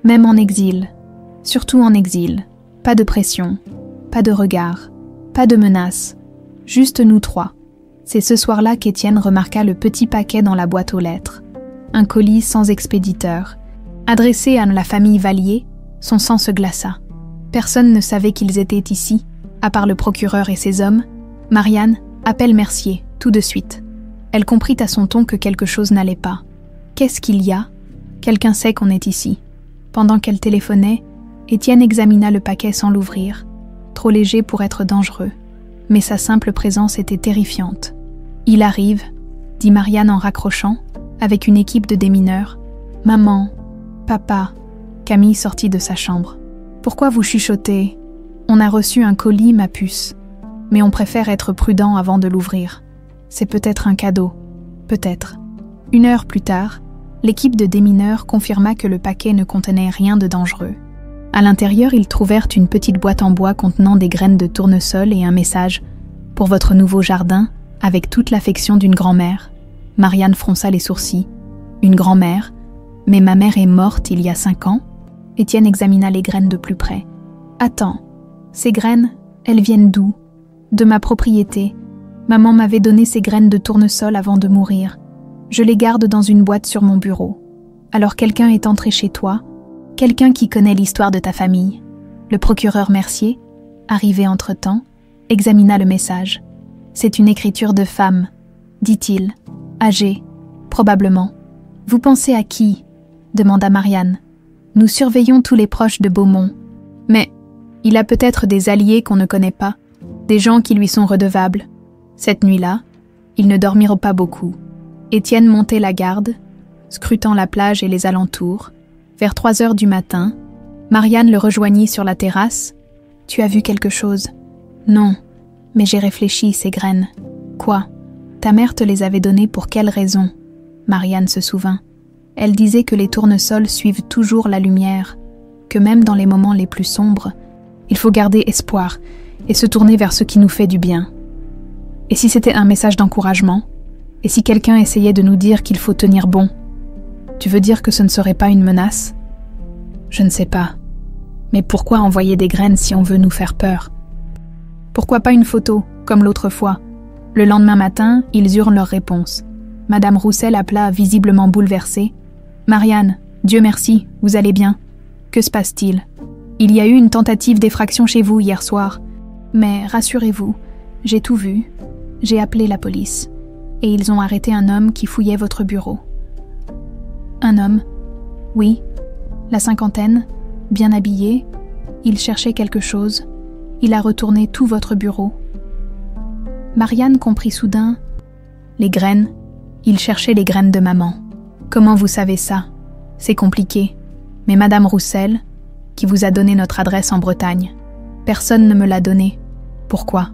Même en exil. Surtout en exil. Pas de pression, pas de regard, pas de menaces. Juste nous 3. C'est ce soir-là qu'Étienne remarqua le petit paquet dans la boîte aux lettres. Un colis sans expéditeur. Adressé à la famille Vallier, son sang se glaça. Personne ne savait qu'ils étaient ici, à part le procureur et ses hommes. Marianne, appelle Mercier, tout de suite. Elle comprit à son ton que quelque chose n'allait pas. Qu'est-ce qu'il y a ? Quelqu'un sait qu'on est ici. Pendant qu'elle téléphonait, Étienne examina le paquet sans l'ouvrir, trop léger pour être dangereux. Mais sa simple présence était terrifiante. « Il arrive », dit Marianne en raccrochant, avec une équipe de démineurs. « Maman, papa », Camille sortit de sa chambre. « Pourquoi vous chuchotez ? On a reçu un colis, ma puce. Mais on préfère être prudent avant de l'ouvrir. C'est peut-être un cadeau. Peut-être. » 1 heure plus tard, l'équipe de démineurs confirma que le paquet ne contenait rien de dangereux. À l'intérieur, ils trouvèrent une petite boîte en bois contenant des graines de tournesol et un message « Pour votre nouveau jardin, avec toute l'affection d'une grand-mère. » Marianne fronça les sourcils. « Une grand-mère ? Mais ma mère est morte il y a 5 ans ?» Étienne examina les graines de plus près. « Attends, Ces graines, elles viennent d'où? De ma propriété. Maman m'avait donné ces graines de tournesol avant de mourir. Je les garde dans une boîte sur mon bureau. Alors quelqu'un est entré chez toi, quelqu'un qui connaît l'histoire de ta famille. Le procureur Mercier, arrivé entre-temps, examina le message. C'est une écriture de femme, dit-il, âgée, probablement. Vous pensez à qui? Demanda Marianne. Nous surveillons tous les proches de Beaumont. Mais il a peut-être des alliés qu'on ne connaît pas, des gens qui lui sont redevables. Cette nuit-là, ils ne dormirent pas beaucoup. Étienne montait la garde, scrutant la plage et les alentours. Vers 3 heures du matin, Marianne le rejoignit sur la terrasse. « Tu as vu quelque chose ?»« Non, mais j'ai réfléchi, ces graines. »« Quoi? Ta mère te les avait données pour quelle raison ?» Marianne se souvint. Elle disait que les tournesols suivent toujours la lumière, que même dans les moments les plus sombres, il faut garder espoir et se tourner vers ce qui nous fait du bien. Et si c'était un message d'encouragement? Et si quelqu'un essayait de nous dire qu'il faut tenir bon? Tu veux dire que ce ne serait pas une menace? Je ne sais pas. Mais pourquoi envoyer des graines si on veut nous faire peur? Pourquoi pas une photo, comme l'autre fois? Le lendemain matin, ils eurent leur réponse. Madame Roussel appela visiblement bouleversée. « Marianne, Dieu merci, vous allez bien. Que se passe-t-il? Il y a eu une tentative d'effraction chez vous hier soir. Mais rassurez-vous, j'ai tout vu. J'ai appelé la police. Et ils ont arrêté un homme qui fouillait votre bureau. » Un homme? Oui, la cinquantaine, bien habillé. Il cherchait quelque chose. Il a retourné tout votre bureau. Marianne comprit soudain. Les graines. Il cherchait les graines de maman. Comment vous savez ça? C'est compliqué. Mais Madame Roussel, qui vous a donné notre adresse en Bretagne, personne ne me l'a donnée. Pourquoi?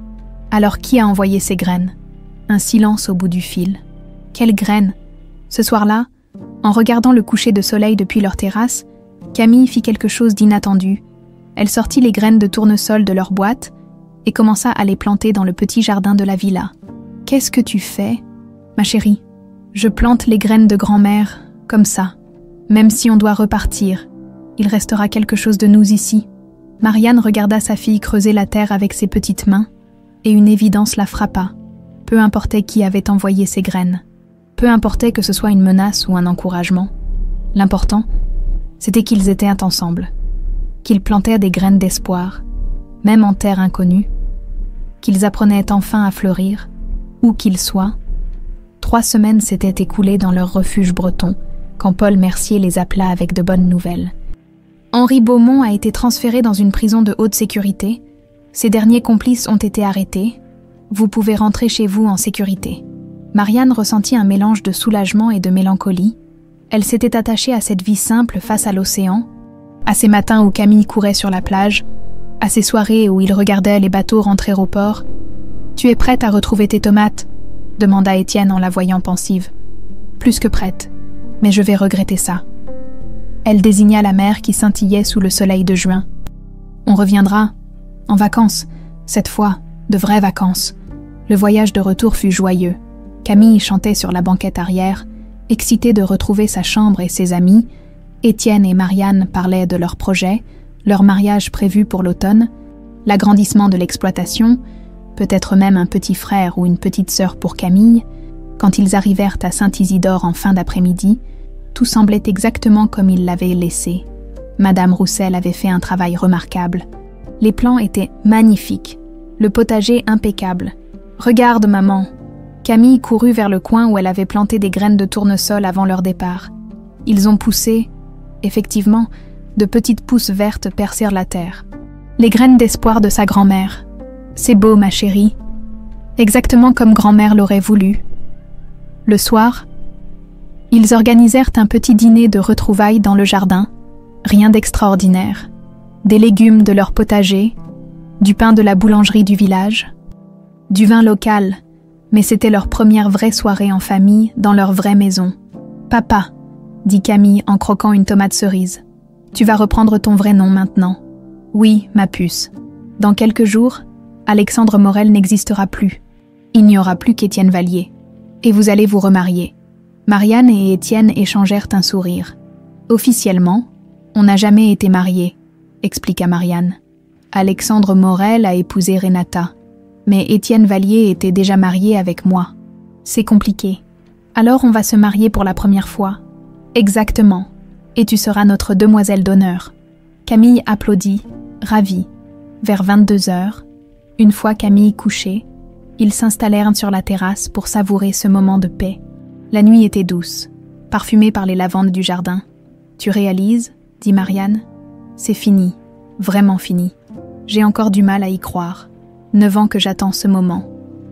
Alors qui a envoyé ces graines? Un silence au bout du fil. Quelles graines? Ce soir-là, en regardant le coucher de soleil depuis leur terrasse, Camille fit quelque chose d'inattendu. Elle sortit les graines de tournesol de leur boîte et commença à les planter dans le petit jardin de la villa. « Qu'est-ce que tu fais, ma chérie? Je plante les graines de grand-mère, comme ça. Même si on doit repartir, il restera quelque chose de nous ici. » Marianne regarda sa fille creuser la terre avec ses petites mains, et une évidence la frappa. Peu importait qui avait envoyé ces graines. Peu importait que ce soit une menace ou un encouragement. L'important, c'était qu'ils étaient ensemble, qu'ils plantèrent des graines d'espoir, même en terre inconnue, qu'ils apprenaient enfin à fleurir, où qu'ils soient. 3 semaines s'étaient écoulées dans leur refuge breton, quand Paul Mercier les appela avec de bonnes nouvelles. Henri Beaumont a été transféré dans une prison de haute sécurité. Ses derniers complices ont été arrêtés. Vous pouvez rentrer chez vous en sécurité. Marianne ressentit un mélange de soulagement et de mélancolie. Elle s'était attachée à cette vie simple face à l'océan, à ces matins où Camille courait sur la plage, à ces soirées où il regardait les bateaux rentrer au port. « Tu es prête à retrouver tes tomates ?» demanda Étienne en la voyant pensive. « Plus que prête, mais je vais regretter ça. » Elle désigna la mer qui scintillait sous le soleil de juin. « On reviendra, en vacances, cette fois, de vraies vacances. » Le voyage de retour fut joyeux. Camille chantait sur la banquette arrière, excitée de retrouver sa chambre et ses amis. Étienne et Marianne parlaient de leurs projets, leur mariage prévu pour l'automne, l'agrandissement de l'exploitation, peut-être même un petit frère ou une petite sœur pour Camille. Quand ils arrivèrent à Saint-Isidore en fin d'après-midi, tout semblait exactement comme ils l'avaient laissé. Madame Roussel avait fait un travail remarquable. Les plants étaient magnifiques, le potager impeccable. « Regarde, maman !» Camille courut vers le coin où elle avait planté des graines de tournesol avant leur départ. Ils ont poussé. Effectivement, de petites pousses vertes percèrent la terre. Les graines d'espoir de sa grand-mère. C'est beau, ma chérie. Exactement comme grand-mère l'aurait voulu. Le soir, ils organisèrent un petit dîner de retrouvailles dans le jardin. Rien d'extraordinaire. Des légumes de leur potager, du pain de la boulangerie du village, du vin local, mais c'était leur première vraie soirée en famille dans leur vraie maison. « Papa », dit Camille en croquant une tomate cerise, « tu vas reprendre ton vrai nom maintenant. »« Oui, ma puce. Dans quelques jours, Alexandre Morel n'existera plus. Il n'y aura plus qu'Étienne Vallier. Et vous allez vous remarier. » Marianne et Étienne échangèrent un sourire. « Officiellement, on n'a jamais été mariés, » expliqua Marianne. Alexandre Morel a épousé Renata, mais Étienne Vallier était déjà marié avec moi. C'est compliqué. Alors on va se marier pour la première fois. Exactement. Et tu seras notre demoiselle d'honneur. Camille applaudit, ravie. Vers 22h, une fois Camille couchée, ils s'installèrent sur la terrasse pour savourer ce moment de paix. La nuit était douce, parfumée par les lavandes du jardin. « Tu réalises ?» dit Marianne. « C'est fini, vraiment fini. J'ai encore du mal à y croire. 9 ans que j'attends ce moment.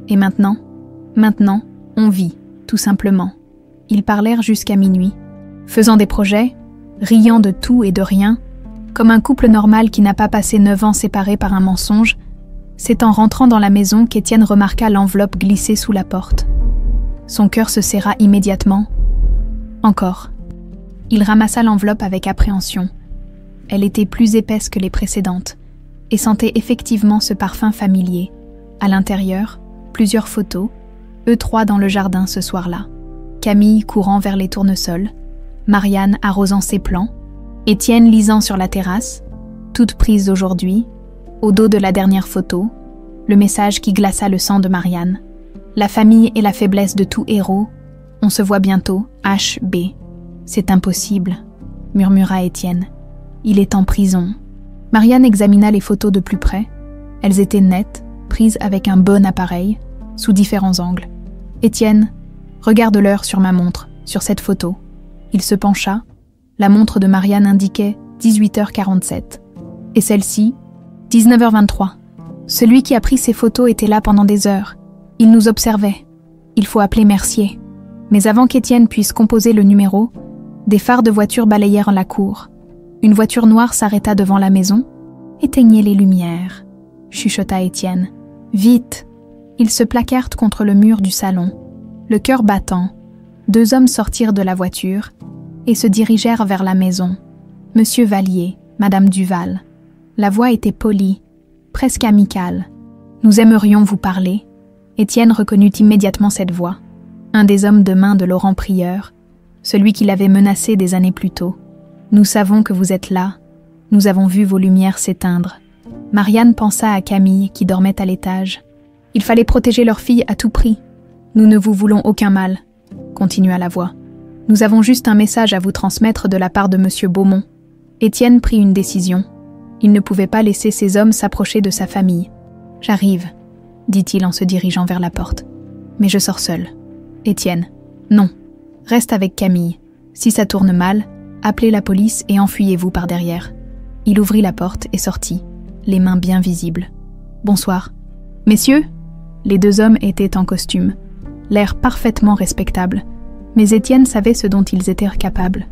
Et maintenant ? Maintenant, on vit, tout simplement. » Ils parlèrent jusqu'à minuit, faisant des projets, riant de tout et de rien, comme un couple normal qui n'a pas passé 9 ans séparés par un mensonge. C'est en rentrant dans la maison qu'Étienne remarqua l'enveloppe glissée sous la porte. Son cœur se serra immédiatement. Encore. Il ramassa l'enveloppe avec appréhension. Elle était plus épaisse que les précédentes et sentait effectivement ce parfum familier. À l'intérieur, plusieurs photos, eux trois dans le jardin ce soir-là. Camille courant vers les tournesols, Marianne arrosant ses plants, Étienne lisant sur la terrasse, toute prise d'aujourd'hui, au dos de la dernière photo, le message qui glaça le sang de Marianne. La famille est la faiblesse de tout héros. On se voit bientôt, H.B. C'est impossible, murmura Étienne. Il est en prison. Marianne examina les photos de plus près. Elles étaient nettes, prises avec un bon appareil, sous différents angles. Étienne, regarde l'heure sur ma montre, sur cette photo. Il se pencha. La montre de Marianne indiquait 18h47. Et celle-ci, 19h23. Celui qui a pris ces photos était là pendant des heures. Il nous observait. Il faut appeler Mercier. Mais avant qu'Étienne puisse composer le numéro, des phares de voiture balayèrent la cour. Une voiture noire s'arrêta devant la maison. « Éteignez les lumières », chuchota Étienne. « Vite !» Ils se plaquèrent contre le mur du salon. Le cœur battant, 2 hommes sortirent de la voiture et se dirigèrent vers la maison. Monsieur Vallier, Madame Duval. La voix était polie, presque amicale. « Nous aimerions vous parler. » Étienne reconnut immédiatement cette voix. Un des hommes de main de Laurent Prieur, celui qui l'avait menacé des années plus tôt. « Nous savons que vous êtes là. Nous avons vu vos lumières s'éteindre. » Marianne pensa à Camille qui dormait à l'étage. Il fallait protéger leur fille à tout prix. « Nous ne vous voulons aucun mal, » continua la voix. « Nous avons juste un message à vous transmettre de la part de Monsieur Beaumont. » Étienne prit une décision. Il ne pouvait pas laisser ces hommes s'approcher de sa famille. « J'arrive, » dit-il en se dirigeant vers la porte. « Mais je sors seul. » Étienne, non. Reste avec Camille. Si ça tourne mal, appelez la police et enfuyez-vous par derrière. Il ouvrit la porte et sortit, les mains bien visibles. Bonsoir. Messieurs ? Les 2 hommes étaient en costume, l'air parfaitement respectable, mais Étienne savait ce dont ils étaient capables.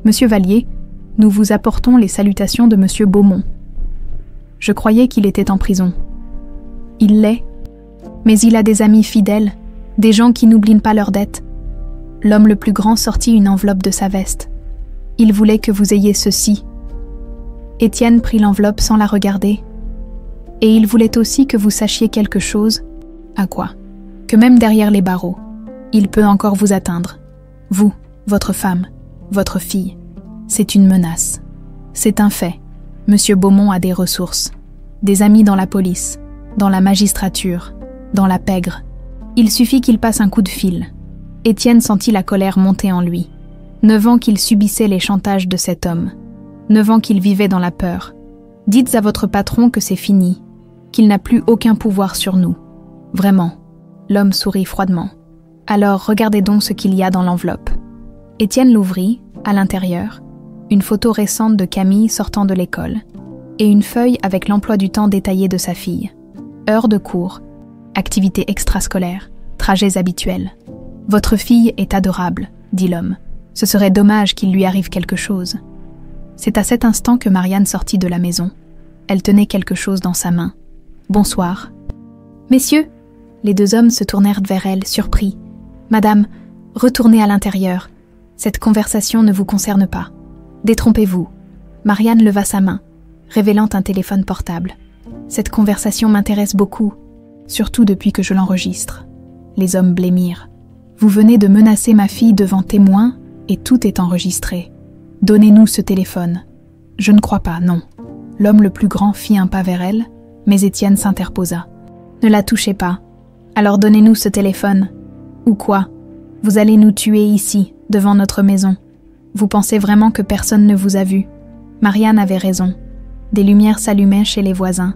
Monsieur Vallier, nous vous apportons les salutations de Monsieur Beaumont. Je croyais qu'il était en prison. Il l'est, mais il a des amis fidèles, des gens qui n'oublient pas leurs dettes. L'homme le plus grand sortit une enveloppe de sa veste. Il voulait que vous ayez ceci. Étienne prit l'enveloppe sans la regarder. Et il voulait aussi que vous sachiez quelque chose. À quoi ? Que même derrière les barreaux, il peut encore vous atteindre. Vous, votre femme, votre fille. C'est une menace. C'est un fait. Monsieur Beaumont a des ressources. Des amis dans la police, dans la magistrature, dans la pègre. Il suffit qu'il passe un coup de fil. Étienne sentit la colère monter en lui. 9 ans qu'il subissait les chantages de cet homme. 9 ans qu'il vivait dans la peur. Dites à votre patron que c'est fini, qu'il n'a plus aucun pouvoir sur nous. Vraiment. L'homme sourit froidement. Alors regardez donc ce qu'il y a dans l'enveloppe. Étienne l'ouvrit, à l'intérieur, une photo récente de Camille sortant de l'école, et une feuille avec l'emploi du temps détaillé de sa fille. Heures de cours, activités extrascolaires, trajets habituels. « Votre fille est adorable, » dit l'homme. « Ce serait dommage qu'il lui arrive quelque chose. » C'est à cet instant que Marianne sortit de la maison. Elle tenait quelque chose dans sa main. « Bonsoir. »« Messieurs !» Les 2 hommes se tournèrent vers elle, surpris. « Madame, retournez à l'intérieur. Cette conversation ne vous concerne pas. Détrompez-vous. » Marianne leva sa main, révélant un téléphone portable. « Cette conversation m'intéresse beaucoup, surtout depuis que je l'enregistre. » Les hommes blêmirent. « Vous venez de menacer ma fille devant témoins et tout est enregistré. Donnez-nous ce téléphone. » « Je ne crois pas, non. » L'homme le plus grand fit un pas vers elle, mais Étienne s'interposa. « Ne la touchez pas. Alors donnez-nous ce téléphone. Ou quoi? Vous allez nous tuer ici, devant notre maison. Vous pensez vraiment que personne ne vous a vu? » Marianne avait raison. Des lumières s'allumaient chez les voisins.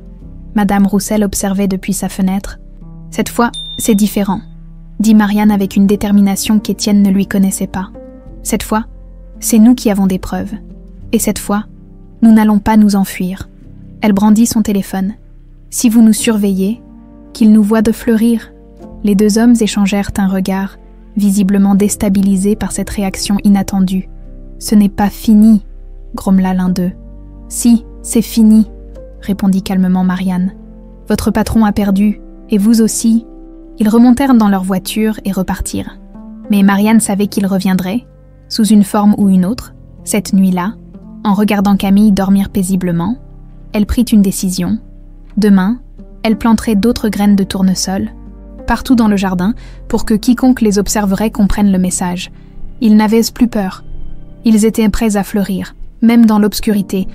Madame Roussel observait depuis sa fenêtre. « Cette fois, c'est différent, » dit Marianne avec une détermination qu'Étienne ne lui connaissait pas. « Cette fois, c'est nous qui avons des preuves. Et cette fois, nous n'allons pas nous enfuir. » Elle brandit son téléphone. « Si vous nous surveillez, qu'il nous voie de fleurir. » Les deux hommes échangèrent un regard, visiblement déstabilisés par cette réaction inattendue. « Ce n'est pas fini, » grommela l'un d'eux. « Si, c'est fini, » répondit calmement Marianne. « Votre patron a perdu, et vous aussi. » Ils remontèrent dans leur voiture et repartirent. Mais Marianne savait qu'ils reviendraient, sous une forme ou une autre, cette nuit-là. En regardant Camille dormir paisiblement, elle prit une décision. Demain, elle planterait d'autres graines de tournesol, partout dans le jardin, pour que quiconque les observerait comprenne le message. Ils n'avaient plus peur. Ils étaient prêts à fleurir, même dans l'obscurité,